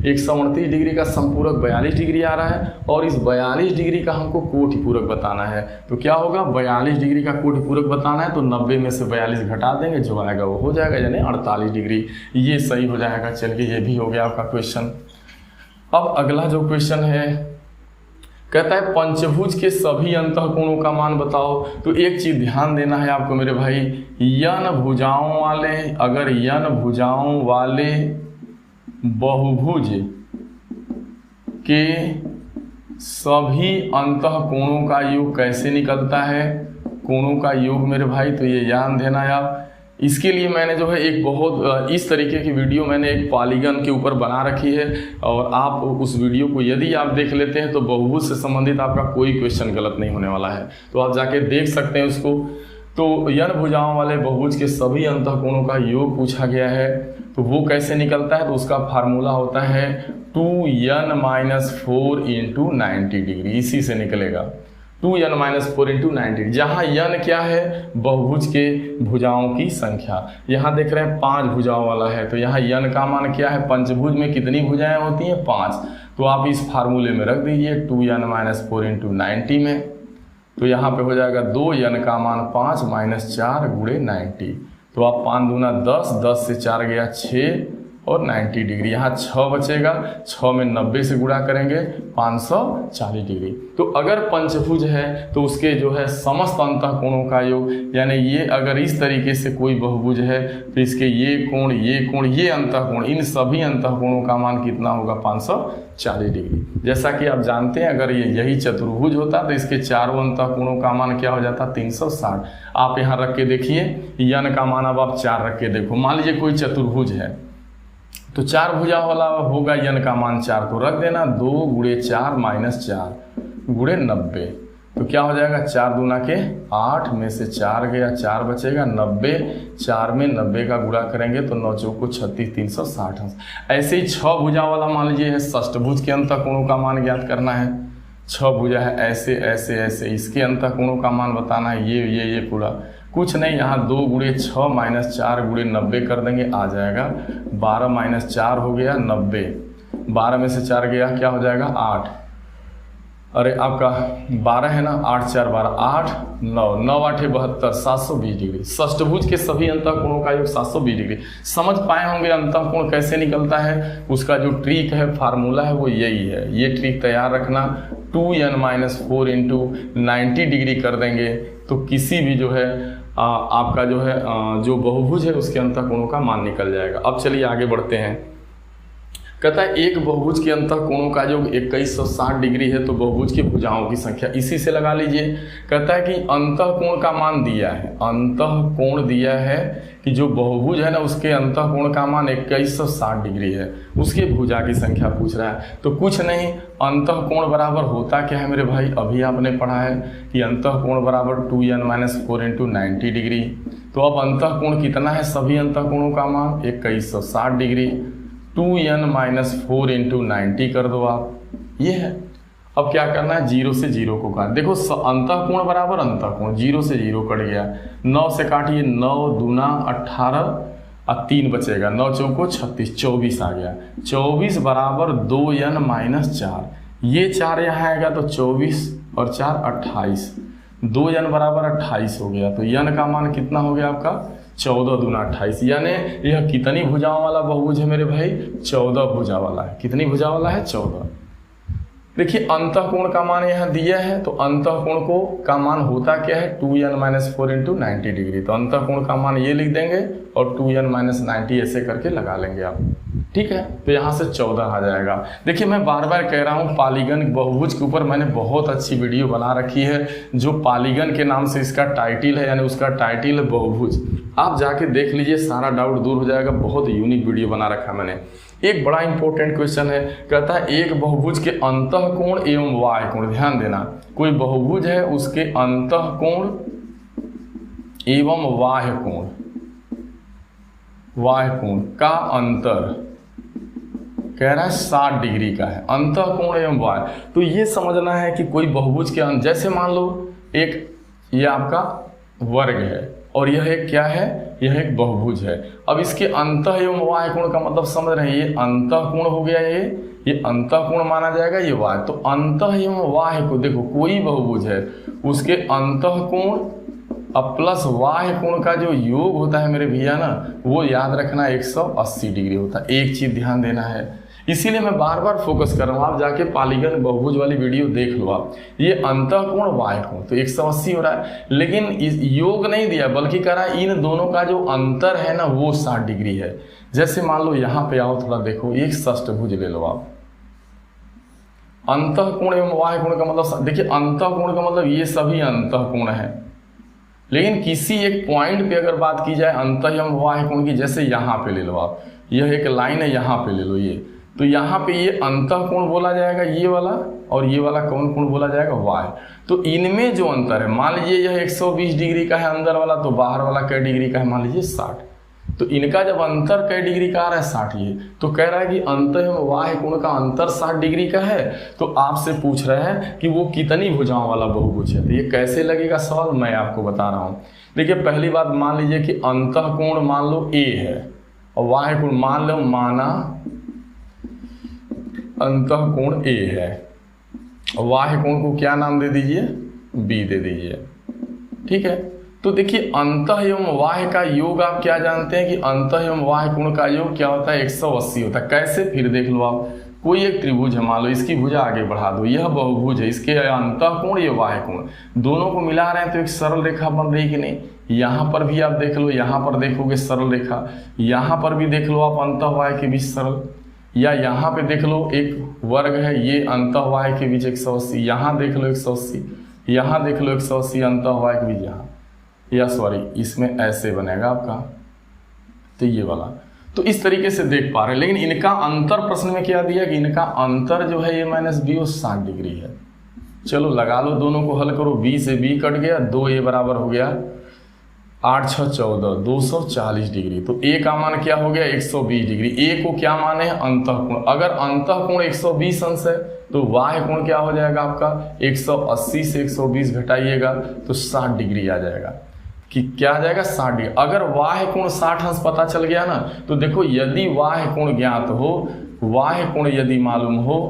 138 डिग्री का संपूरक 42 डिग्री आ रहा है, और इस 42 डिग्री का हमको कोटिपूरक बताना है। तो क्या होगा, 42 डिग्री का कोटिपूरक बताना है तो 90 में से 42 घटा देंगे, जो आएगा वो हो जाएगा, यानी 48 डिग्री। ये सही हो जाएगा। चलिए ये भी हो गया आपका क्वेश्चन। अब अगला जो क्वेश्चन है, कहता है पंचभुज के सभी अंतःकोणों का मान बताओ। तो एक चीज ध्यान देना है आपको मेरे भाई, यन भुजाओं वाले, अगर यन भुजाओं वाले बहुभुज के सभी अंतःकोणों का योग कैसे निकलता है, कोणों का योग मेरे भाई, तो ये ध्यान देना है आप। इसके लिए मैंने जो है एक बहुत इस तरीके की वीडियो मैंने एक पॉलीगन के ऊपर बना रखी है, और आप उस वीडियो को यदि आप देख लेते हैं तो बहुभुज से संबंधित आपका कोई क्वेश्चन गलत नहीं होने वाला है। तो आप जाके देख सकते हैं उसको। तो यन भुजाओं वाले बहुभुज के सभी अंतःकोणों का योग पूछा गया है, तो वो कैसे निकलता है, तो उसका फार्मूला होता है 2n-4 × 90 डिग्री। इसी से निकलेगा 2n-4 × 90, जहाँ यन क्या है, बहुभुज के भुजाओं की संख्या। यहाँ देख रहे हैं 5 भुजाओं वाला है, तो यहाँ यन का मान क्या है, पंचभुज में कितनी भुजाएं होती हैं, 5। तो आप इस फार्मूले में रख दीजिए 2n-4 × 90 में। तो यहाँ पे हो जाएगा 2n का मान 5 - 4 × 90। तो आप 5 दूना 10, 10 से 4 गया 6, और 90 डिग्री। यहाँ 6 बचेगा, 6 में 90 से गुणा करेंगे 540 डिग्री। तो अगर पंचभुज है तो उसके जो है समस्त अंतःकोणों का योग, यानी ये अगर इस तरीके से कोई बहुभुज है तो इसके ये कोण, ये अंतःकोण, इन सभी अंतःकोणों का मान कितना होगा? 540 डिग्री। जैसा कि आप जानते हैं अगर यही चतुर्भुज होता तो इसके चारों अंतःकोणों का मान क्या हो जाता? 360। आप यहाँ रख के देखिए, यन का मान अब आप 4 रख के देखो। मान लीजिए कोई चतुर्भुज है तो 4 भुजा वाला होगा, यन का मान 4 तो रख देना, 2 × 4 - 4 × 90। तो क्या हो जाएगा? 4 दूना के 8 में से 4 गया, 4 बचेगा, 90। 4 में 90 का गुणा करेंगे तो 9 चौको 36, 360। ऐसे ही 6 भुजा वाला मान लीजिए है, षष्ठभुज के अंतःकोणों का मान ज्ञात करना है। 6 भुजा है, ऐसे ऐसे ऐसे, इसके अंतःकोणों का मान बताना है। ये पूरा कुछ नहीं, यहाँ 2 × 6 - 4 × 90 कर देंगे, आ जाएगा 12 - 4 हो गया 90। 12 में से 4 गया, क्या हो जाएगा? 8। अरे आपका 12 है ना, 8 × 4 = 12, 8 9 9 8 72, 720 डिग्री। षष्ठभुज के सभी अंतःकोणों का योग 720 डिग्री। समझ पाए होंगे अंतःकोण कैसे निकलता है, उसका जो ट्रिक है, फार्मूला है, वो यही है। ये ट्रिक तैयार रखना, 2n - 4 × 90 डिग्री कर देंगे तो किसी भी जो है आपका जो है जो बहुभुज है उसके अंतःकोणों का मान निकल जाएगा। अब चलिए आगे बढ़ते हैं। कहता है एक बहुभुज के अंतःकोणों का योग 2160 डिग्री है तो बहुभुज की भुजाओं की संख्या इसी से लगा लीजिए। कहता है कि अंतःकोण का मान दिया है, अंतःकोण दिया है कि जो बहुभुज है ना उसके अंतःकोण का मान 2160 डिग्री है, उसके भुजा की संख्या पूछ रहा है। तो कुछ नहीं, अंतःकोण बराबर होता क्या है मेरे भाई? अभी आपने पढ़ा है कि अंतःकोण बराबर 2n - 4 × 90 डिग्री। तो अब अंतःकोण कितना है? सभी अंतःकोणों का मान 2160 डिग्री। 2n - 4 × 90 कर दो आप, ये है। अब क्या करना है? 0 से 0 को काट, देखो अंतःकोण बराबर अंतःकोण, 0 से 0 कट गया, 9 से काटिए, 9 दूना 18 और 3 बचेगा, 9 चौको 36, 24 आ गया। 24 बराबर 2n - 4, ये 4 यहाँ आएगा तो 24 और 4 28, 2n बराबर 28 हो गया। तो n का मान कितना हो गया आपका? 14 दूना 28। यानी यह कितनी भुजाओं वाला बहुभुज है मेरे भाई? 14 भुजा वाला है। कितनी भुजा वाला है? 14। देखिए अंतःकोण का मान यहाँ दिया है तो अंतःकोण को का मान होता क्या है? 2n - 4 × 90 degree. तो अंतःकोण का मान ये लिख देंगे और 2n - 90 ऐसे करके लगा लेंगे आप, ठीक है। तो यहाँ से 14 आ जाएगा। देखिए मैं बार बार कह रहा हूँ पॉलीगन बहुभुज के ऊपर मैंने बहुत अच्छी वीडियो बना रखी है जो पॉलीगन के नाम से इसका टाइटल है, यानी उसका टाइटल है बहुभुज। आप जाके देख लीजिए, सारा डाउट दूर हो जाएगा। बहुत यूनिक वीडियो बना रखा है मैंने। एक बड़ा इंपॉर्टेंट क्वेश्चन है, कहता है एक बहुभुज के अंतःकोण एवं बाह्य कोण, ध्यान देना, कोई बहुभुज है उसके अंतःकोण एवं बाह्य कोण का अंतर कह रहा है 60 डिग्री का है, अंतःकोण एवं बाह्य। तो ये समझना है कि कोई बहुभुज के जैसे मान लो एक ये आपका वर्ग है और यह एक क्या है? यह एक बहुभुज है। अब इसके अंतः एवं बाह्य कोण का मतलब समझ रहे हैं, ये अंतःकोण हो गया, ये अंतःकोण माना जाएगा, ये बाह्य। तो अंतः एवं बाह्य को देखो, कोई बहुभुज है उसके अंतःकोण अब प्लस बाह्य कोण का जो योग होता है मेरे भैया ना, वो याद रखना 180 डिग्री होता है। एक चीज ध्यान देना है, इसीलिए मैं बार बार फोकस कर रहा हूँ। आप जाके पॉलीगन बहुभुज वाली वीडियो देख लो आप, ये अंतःकोण बाह्य कोण तो 180 हो रहा है, लेकिन योग नहीं दिया बल्कि कह रहा है इन दोनों का जो अंतर है ना वो 60 डिग्री है। जैसे मान लो यहाँ पे आओ, थोड़ा देखो, एक षष्ठभुज ले लो आप। अंतःकोण एवं बाह्य कोण का मतलब देखिए, अंतःकोण का मतलब ये सभी अंतःकोण है, लेकिन किसी एक पॉइंट पे अगर बात की जाए अंतः एवं बाह्य कोण की, जैसे यहाँ पे ले लो आप, यह एक लाइन है, यहाँ पे ले लो ये, तो यहाँ पे ये अंतःकोण बोला जाएगा ये वाला, और ये वाला कौन कोण बोला जाएगा? बाह्य। तो इनमें जो अंतर है, मान लीजिए यह 120 डिग्री का है अंदर वाला, तो बाहर वाला कै डिग्री का है? मान लीजिए 60। तो इनका जब अंतर कै डिग्री का आ रहा है? 60। ये तो कह रहा है कि अंतः एवं बाह्य कोण का अंतर 60 डिग्री का है। तो आपसे पूछ रहे हैं कि वो कितनी भुजाओं वाला बहुभुज है। तो ये कैसे लगेगा सवाल, मैं आपको बता रहा हूँ। देखिए पहली बात मान लीजिए कि अंतःकोण मान लो A है और बाह्य कोण मान लो, माना अंतःकोण A है और बाह्य कोण को क्या नाम दे दीजिए? B दे दीजिए, ठीक है। तो देखिए अंतः एवं बाह्य का योग आप क्या जानते हैं कि अंतः एवं बाह्य कोण का योग क्या होता है, 180 होता है। कैसे, फिर देख लो आप, कोई एक त्रिभुज है, मान लो इसकी भुजा आगे बढ़ा दो, यह बहुभुज है, इसके अंतः कोण ये बाह्य कोण, दोनों को मिला रहे हैं तो एक सरल रेखा बन रही कि नहीं। यहाँ पर भी आप देख लो, यहाँ पर देखोगे सरल रेखा, यहाँ पर भी देख लो आप अंतः बाह्य के बीच सरल, या यहाँ पे देख लो एक वर्ग है, ये अंतः बाह्य के बीच 180, यहाँ देख लो 180, यहाँ देख लो 180 अंतः बाह्य के बीच, यहाँ या सॉरी इसमें ऐसे बनेगा आपका, तो ये वाला। तो इस तरीके से देख पा रहे हैं, लेकिन इनका अंतर प्रश्न में क्या दिया कि इनका अंतर जो है a माइनस बी वो 60 डिग्री है। चलो लगा लो, दोनों को हल करो, b से b कट गया, 2a बराबर हो गया 8 6 14 240 डिग्री। तो a का मान क्या हो गया 120 डिग्री। a को क्या माने हैं अंतः कोण, अगर अंतः कोण 120 अंश है तो बाह्य कोण क्या हो जाएगा आपका 180 से 120 घटाइएगा तो 60 डिग्री आ जाएगा। कि क्या आ जाएगा 60 डिग्री। अगर बाह्य कोण 60 अंश पता चल गया ना, तो देखो यदि बाह्य कोण ज्ञात हो, बाह्य कोण यदि मालूम हो,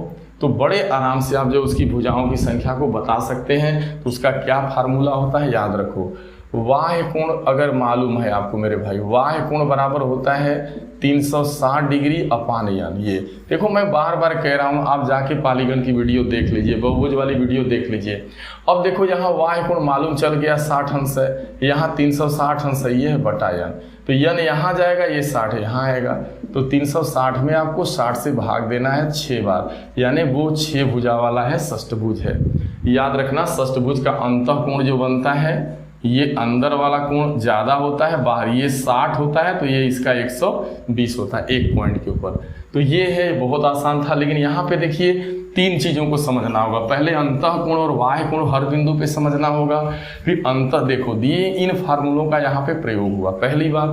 तो बड़े आराम से आप जो उसकी भुजाओं की संख्या को बता सकते हैं। तो उसका क्या फार्मूला होता है याद रखो, बाह्य कोण अगर मालूम है आपको मेरे भाई, बाह्य कोण बराबर होता है 360 डिग्री अपान n। ये देखो मैं बार बार कह रहा हूँ, आप जाके पालीगण की वीडियो देख लीजिए, बहुभुज वाली वीडियो देख लीजिए। अब देखो यहाँ बाह्य कोण मालूम चल गया 60 अंश है, यहाँ 360 अंश है, ये है बटा n। तो n यहाँ जाएगा, ये 60 है यहाँ आएगा, तो 360 में आपको 60 से भाग देना है 6 बार, यानी वो 6 भुजा वाला है, षष्ठभुज है। याद रखना षष्ठभुज का अंतः कोण जो बनता है, ये अंदर वाला कोण ज्यादा होता है, बाहर ये 60 होता है, तो ये इसका 120 होता है एक पॉइंट के ऊपर। तो ये है, बहुत आसान था। लेकिन यहाँ पे देखिए 3 चीजों को समझना होगा। पहले अंतः कोण और बाह्य कोण हर बिंदु पे समझना होगा, फिर अंतः देखो दिए इन फार्मूलों का यहाँ पे प्रयोग हुआ। पहली बात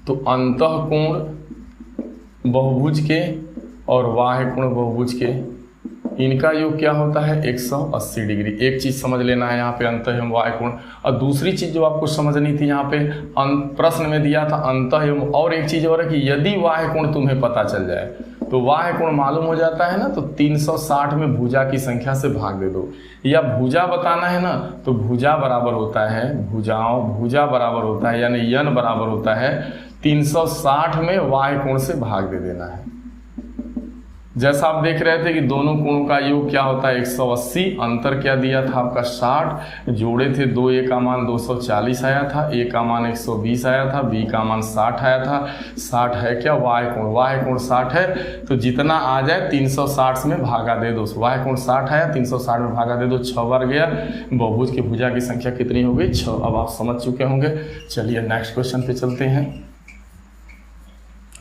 तो अंतः कोण बहुभुज के और बाह्य कोण बहुभुज के, इनका योग क्या होता है 180 डिग्री। एक चीज समझ लेना है यहाँ पे अंतः एवं बाह्य कोण। और दूसरी चीज जो आपको समझनी थी यहाँ पे प्रश्न में दिया था अंतः एवं, और एक चीज और है कि यदि बाह्य कोण तुम्हें पता चल जाए तो बाह्य कोण मालूम हो जाता है ना, तो 360 में भुजा की संख्या से भाग दे दो। या भुजा बताना है ना, तो भुजा बराबर होता है, भुजा बराबर होता है, यानी n बराबर होता है 360 में बाह्य कोण से भाग दे देना है। जैसा आप देख रहे थे कि दोनों कोणों का योग क्या होता है 180, अंतर क्या दिया था आपका 60, जोड़े थे 2a का मान 240 आया था, a का मान 120 आया था, b का मान 60 आया था। 60 है क्या बाह्य कोण 60 है, तो जितना आ जाए 360 में भागा दे दो। बाह्य कोण 60 आया, 360 में भागा दे दो, 6 बार गया। बहुभुज की भुजा की संख्या कितनी हो गई 6। अब आप समझ चुके होंगे। चलिए नेक्स्ट क्वेश्चन पे चलते हैं।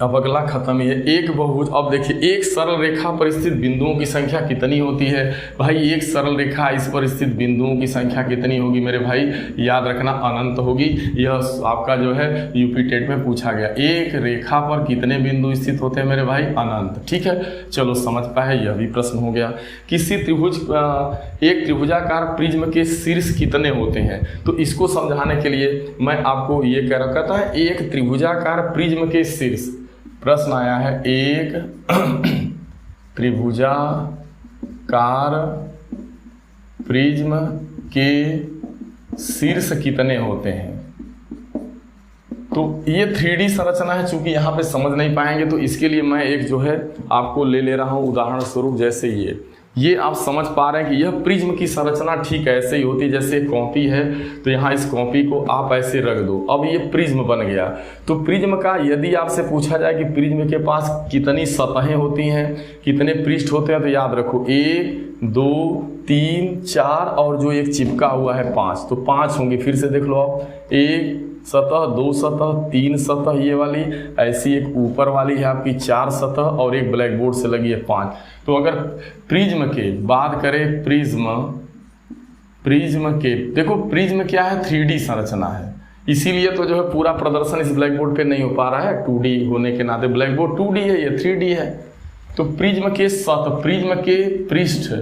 अब अगला खत्म है एक बहुभुज। अब देखिए एक सरल रेखा पर स्थित बिंदुओं की संख्या कितनी होती है भाई। एक सरल रेखा इस पर स्थित बिंदुओं की संख्या कितनी होगी मेरे भाई, याद रखना अनंत होगी। यह आपका जो है यूपी टेट में पूछा गया, एक रेखा पर कितने बिंदु स्थित होते हैं मेरे भाई, अनंत। ठीक है, चलो समझ पाए, यह भी प्रश्न हो गया। किसी त्रिभुज एक त्रिभुजाकार प्रिज्म के शीर्ष कितने होते हैं, तो इसको समझाने के लिए मैं आपको ये कह रखा था, एक त्रिभुजाकार प्रिज्म के शीर्ष। प्रश्न आया है एक त्रिभुजाकार प्रिज्म के शीर्ष कितने होते हैं। तो ये 3D संरचना है, चूंकि यहाँ पे समझ नहीं पाएंगे तो इसके लिए मैं एक जो है आपको ले रहा हूँ उदाहरण स्वरूप। जैसे ये आप समझ पा रहे हैं कि यह प्रिज्म की संरचना ठीक ऐसे ही होती है जैसे कॉपी है, तो यहाँ इस कॉपी को आप ऐसे रख दो, अब ये प्रिज्म बन गया। तो प्रिज्म का यदि आपसे पूछा जाए कि प्रिज्म के पास कितनी सतहें होती हैं, कितने पृष्ठ होते हैं, तो याद रखो 1 2 3 4 और जो एक चिपका हुआ है 5, तो 5 होंगे। फिर से देख लो आप, 1 सतह, 2 सतह, 3 सतह ये वाली, ऐसी एक ऊपर वाली है आपकी 4 सतह और एक ब्लैक बोर्ड से लगी है 5। तो अगर प्रिज्म के बात करें, प्रिज्म के देखो प्रिज्म क्या है 3D संरचना है, इसीलिए तो जो है पूरा प्रदर्शन इस ब्लैक बोर्ड पे नहीं हो पा रहा है 2D होने के नाते। ब्लैक बोर्ड 2D है, ये 3D है। तो प्रिज्म के सतह, प्रिज्म के पृष्ठ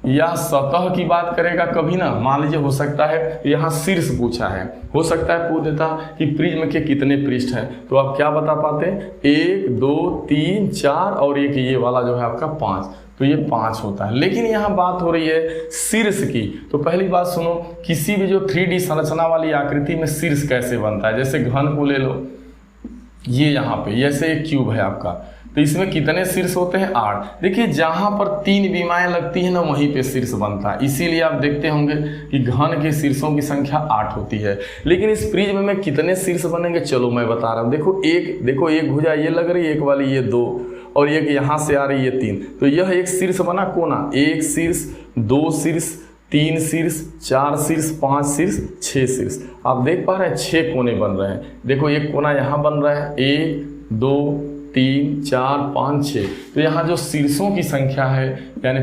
या सतह की बात करेगा कभी ना, मान लीजिए हो सकता है यहाँ शीर्ष पूछा है, हो सकता है पूछ देता कि प्रिज्म के कितने पृष्ठ हैं, तो आप क्या बता पाते, 1 2 3 4 और एक ये वाला जो है आपका 5। तो ये 5 होता है। लेकिन यहाँ बात हो रही है शीर्ष की। तो पहली बात सुनो, किसी भी जो 3D संरचना वाली आकृति में शीर्ष कैसे बनता है। जैसे घन को ले लो, ये यहाँ पे जैसे एक क्यूब है आपका, तो इसमें कितने शीर्ष होते हैं? 8। देखिए जहाँ पर 3 विमाएं लगती है ना, वहीं पे शीर्ष बनता है। इसीलिए आप देखते होंगे कि घन के शीर्षों की संख्या 8 होती है। लेकिन इस प्रिज्म में कितने शीर्ष बनेंगे, चलो मैं बता रहा हूँ। देखो एक भुजा ये लग रही है, एक वाली ये 2, और एक यहाँ से आ रही है 3। तो यह एक शीर्ष बना कोना, 1 शीर्ष, 2 शीर्ष, 3 शीर्ष, 4 शीर्ष, 5 शीर्ष, 6 शीर्ष। आप देख पा रहे हैं 6 कोने बन रहे हैं। देखो एक कोना यहाँ बन रहा है, 1 2 3 4 5 6। तो यहाँ जो शीर्षों की संख्या है, यानी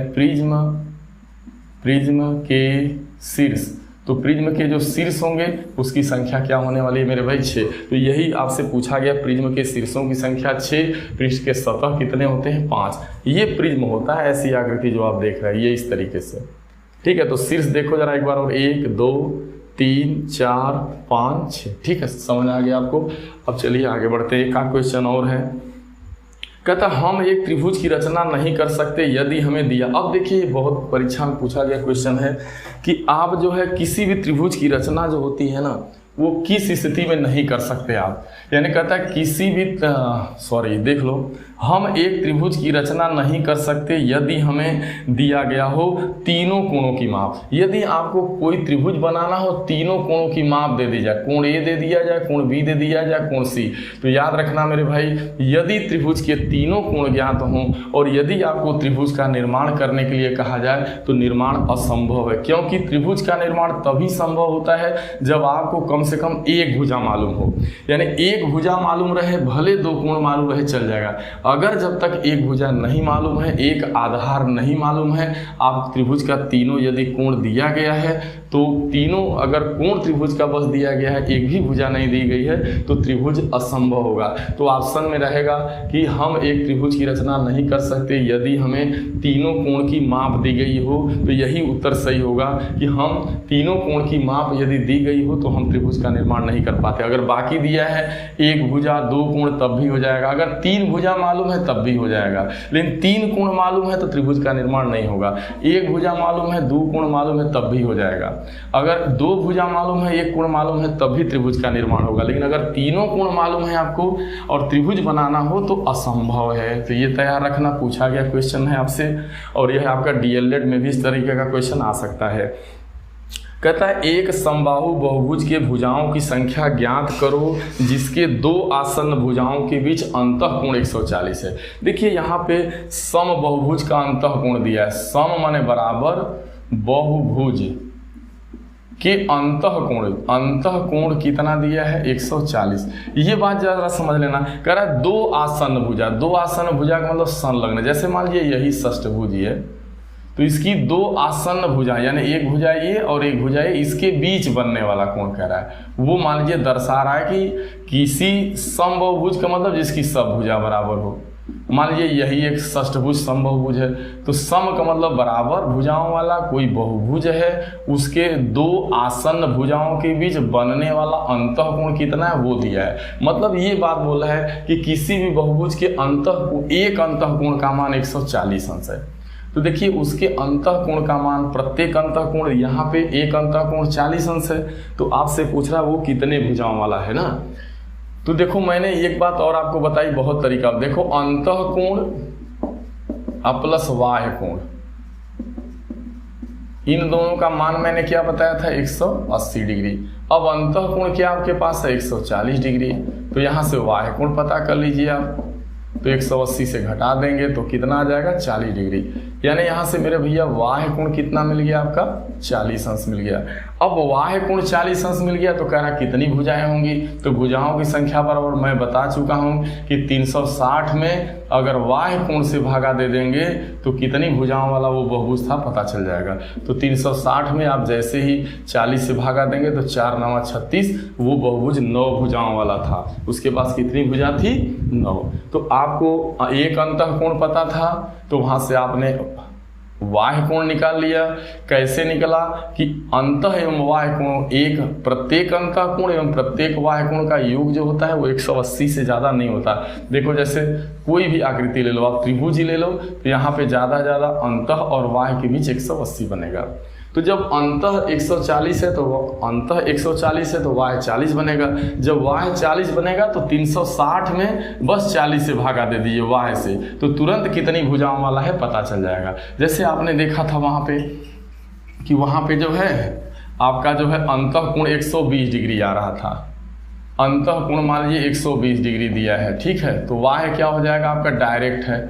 प्रिज्म के शीर्ष, तो प्रिज्म के जो शीर्ष होंगे उसकी संख्या क्या होने वाली है मेरे भाई? 6। तो यही आपसे पूछा गया, प्रिज्म के शीर्षों की संख्या 6, पृष्ठ के सतह कितने होते हैं? 5। ये प्रिज्म होता है, ऐसी आकृति जो आप देख रहे हैं ये इस तरीके से। ठीक है, तो शीर्ष देखो जरा एक बार और, 1 2 3 4 5 6। ठीक है, समझ आ गया आपको। अब चलिए आगे बढ़ते हैं। एक का क्वेश्चन और है, कहता हम एक त्रिभुज की रचना नहीं कर सकते यदि हमें दिया। अब देखिए बहुत परीक्षा में पूछा गया क्वेश्चन है कि आप जो है किसी भी त्रिभुज की रचना जो होती है ना, वो किस स्थिति में नहीं कर सकते आप। यानी कहता है किसी भी देख लो, हम एक त्रिभुज की रचना नहीं कर सकते यदि हमें दिया गया हो तीनों कोणों की माप। यदि आपको कोई त्रिभुज बनाना हो, तीनों कोणों की माप दे दी जाए, कोण ए दे दिया जाए, कोण बी दे दिया जाए, कोण सी। तो याद रखना मेरे भाई, यदि त्रिभुज के तीनों कोण ज्ञात हों और यदि आपको त्रिभुज का निर्माण करने के लिए कहा जाए तो निर्माण असंभव है। क्योंकि त्रिभुज का निर्माण तभी संभव होता है जब आपको कम से कम एक भुजा मालूम हो। यानी एक भुजा मालूम रहे, भले 2 कोण मालूम रहे, चल जाएगा। अगर जब तक एक भुजा नहीं मालूम है, एक आधार नहीं मालूम है, आप त्रिभुज का तीनों यदि कोण दिया गया है तो तीनों, अगर कोण त्रिभुज का बस दिया गया है, एक भी भुजा नहीं दी गई है, तो त्रिभुज असंभव होगा। तो ऑप्शन में रहेगा कि हम एक त्रिभुज की रचना नहीं कर सकते यदि हमें तीनों कोण की माप दी गई हो। तो यही उत्तर सही होगा कि हम तीनों कोण की माप यदि दी गई हो तो हम त्रिभुज का निर्माण नहीं कर पाते। अगर बाकी दिया है एक भुजा 2 कोण तब भी हो जाएगा, अगर 3 भुजा मालूम है तब भी हो जाएगा। लेकिन 3 कोण मालूम है तो त्रिभुज का निर्माण नहीं होगा। एक भुजा मालूम है, 2 कोण मालूम है तब भी हो जाएगा। अगर 2 भुजा मालूम है, 1 कोण मालूम है तब भी त्रिभुज का निर्माण होगा। लेकिन अगर तीनों कोण मालूम है आपको और त्रिभुज बनाना हो तो असंभव है। तो ये तैयार रखना, पूछा गया क्वेश्चन है आपसे, और यह आपका डीएलएड में भी इस तरीके का क्वेश्चन आ सकता है। कहता है एक समबाहु बहुभुज के भुजाओं की संख्या ज्ञात करो जिसके 2 आसन्न भुजाओं के बीच अंतःकोण 140 है। देखिए यहाँ पे सम बहुभुज का अंतःकोण दिया है। सम माने बराबर, बहुभुज के अंतःकोण कितना दिया है? 140। ये बात जरा समझ लेना। कह रहा है 2 आसन्न भुजा, 2 आसन्न भुजा का मतलब संलग्न। जैसे मान लीजिए यही षष्ठभुज है, तो इसकी 2 आसन्न भुजा, यानी एक भुजा ये और एक भुजा ये, इसके बीच बनने वाला कोण कह रहा है। वो मान लीजिए दर्शा रहा है कि किसी समबाहुभुज का मतलब जिसकी सब भुजा बराबर हो। मान लीजिए यही एक षष्ठभुज समबाहुभुज है, तो सम का मतलब बराबर भुजाओं वाला कोई बहुभुज है, उसके 2 आसन्न भुजाओं के बीच बनने वाला अंतःकोण कितना है वो दिया है। मतलब ये बात बोला है कि किसी भी बहुभुज के एक अंतःकोण का मान 140 अंश है। तो देखिए उसके अंतःकोण का मान, प्रत्येक अंतःकोण, यहाँ पे एक अंतःकोण 40 अंश है, तो आपसे पूछ रहा है वो कितने भुजाओं वाला है ना। तो देखो मैंने एक बात और आपको बताई, बहुत तरीका। देखो अंतःकोण प्लस बाह्य कोण, इन दोनों का मान मैंने क्या बताया था? 180 डिग्री। अब अंतःकोण क्या आपके पास है? 140 डिग्री। तो यहाँ से बाह्य कोण पता कर लीजिए आप। तो 180 से घटा देंगे तो कितना आ जाएगा? 40 डिग्री। यानी यहाँ से मेरे भैया बाह्य कोण कितना मिल गया आपका? 40 अंश मिल गया। अब बाह्य कोण 40 अंश मिल गया तो कह रहा कितनी भुजाएं होंगी? तो भुजाओं की संख्या बराबर मैं बता चुका हूँ कि 360 में अगर बाह्य कोण से भागा दे देंगे तो कितनी भुजाओं वाला वो बहुभुज था पता चल जाएगा। तो 360 में आप जैसे ही 40 से भागा देंगे तो 4 9 36, वो बहुभुज 9 भुजाओं वाला था। उसके पास कितनी भुजा थी? 9। तो आपको एक अंतःकोण पता था तो वहाँ से आपने बाह्य कोण निकाल लिया। कैसे निकला कि अंतः एवं बाह्य कोण एक, प्रत्येक अंतः कोण एवं प्रत्येक बाह्य कोण का योग जो होता है वो 180 से ज़्यादा नहीं होता। देखो जैसे कोई भी आकृति ले लो, आप त्रिभुज ही ले लो, तो यहाँ पे ज़्यादा अंतः और बाह्य के बीच 180 बनेगा। तो जब अंतः 140 है तो अंतः 140 है तो बाह्य 40 बनेगा। जब बाह्य 40 बनेगा तो 360 में बस 40 से भागा दे दीजिए बाह्य से, तो तुरंत कितनी भुजाओं वाला है पता चल जाएगा। जैसे आपने देखा था वहाँ पे कि वहाँ पे जो है आपका जो है अंतः कोण 120 डिग्री आ रहा था, अंतः कोण मान लीजिए 120 डिग्री दिया है, ठीक है। तो बाह्य क्या हो जाएगा आपका डायरेक्ट है।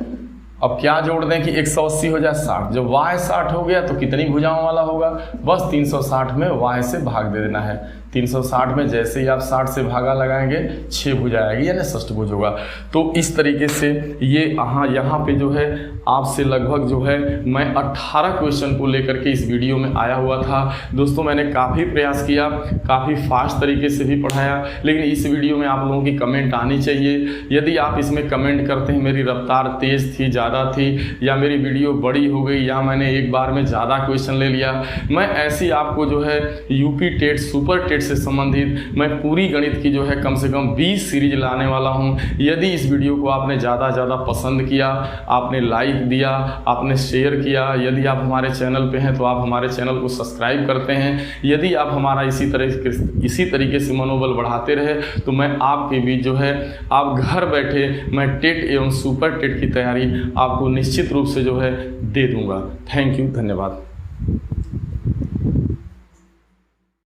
अब क्या जोड़ दें कि 180 हो जाए 60, जब बाह्य 60 हो गया तो कितनी भुजाओं वाला होगा, बस 360 में बाह्य से भाग दे देना है। 360 में जैसे ही आप 60 से भागा लगाएंगे 6 भुजा आएगी यानी षष्ठभुज होगा। तो इस तरीके से ये यहाँ पे जो है आपसे लगभग जो है मैं 18 क्वेश्चन को लेकर के इस वीडियो में आया हुआ था। दोस्तों मैंने काफ़ी प्रयास किया, काफ़ी फास्ट तरीके से भी पढ़ाया, लेकिन इस वीडियो में आप लोगों की कमेंट आनी चाहिए। यदि आप इसमें कमेंट करते हैं मेरी रफ्तार तेज़ थी, ज़्यादा थी, या मेरी वीडियो बड़ी हो गई, या मैंने एक बार में ज़्यादा क्वेश्चन ले लिया, मैं ऐसी आपको जो है यूपी टेट, सुपर टेट से संबंधित मैं पूरी गणित की जो है कम से कम 20 सीरीज लाने वाला हूं। यदि इस वीडियो को आपने ज़्यादा पसंद किया, आपने लाइक दिया, आपने शेयर किया, यदि आप हमारे चैनल पे हैं तो आप हमारे चैनल को सब्सक्राइब करते हैं, यदि आप हमारा इसी तरीके से मनोबल बढ़ाते रहे तो मैं आपके बीच जो है आप घर बैठे मैं टेट एवं सुपर टेट की तैयारी आपको निश्चित रूप से जो है दे दूंगा। थैंक यू, धन्यवाद।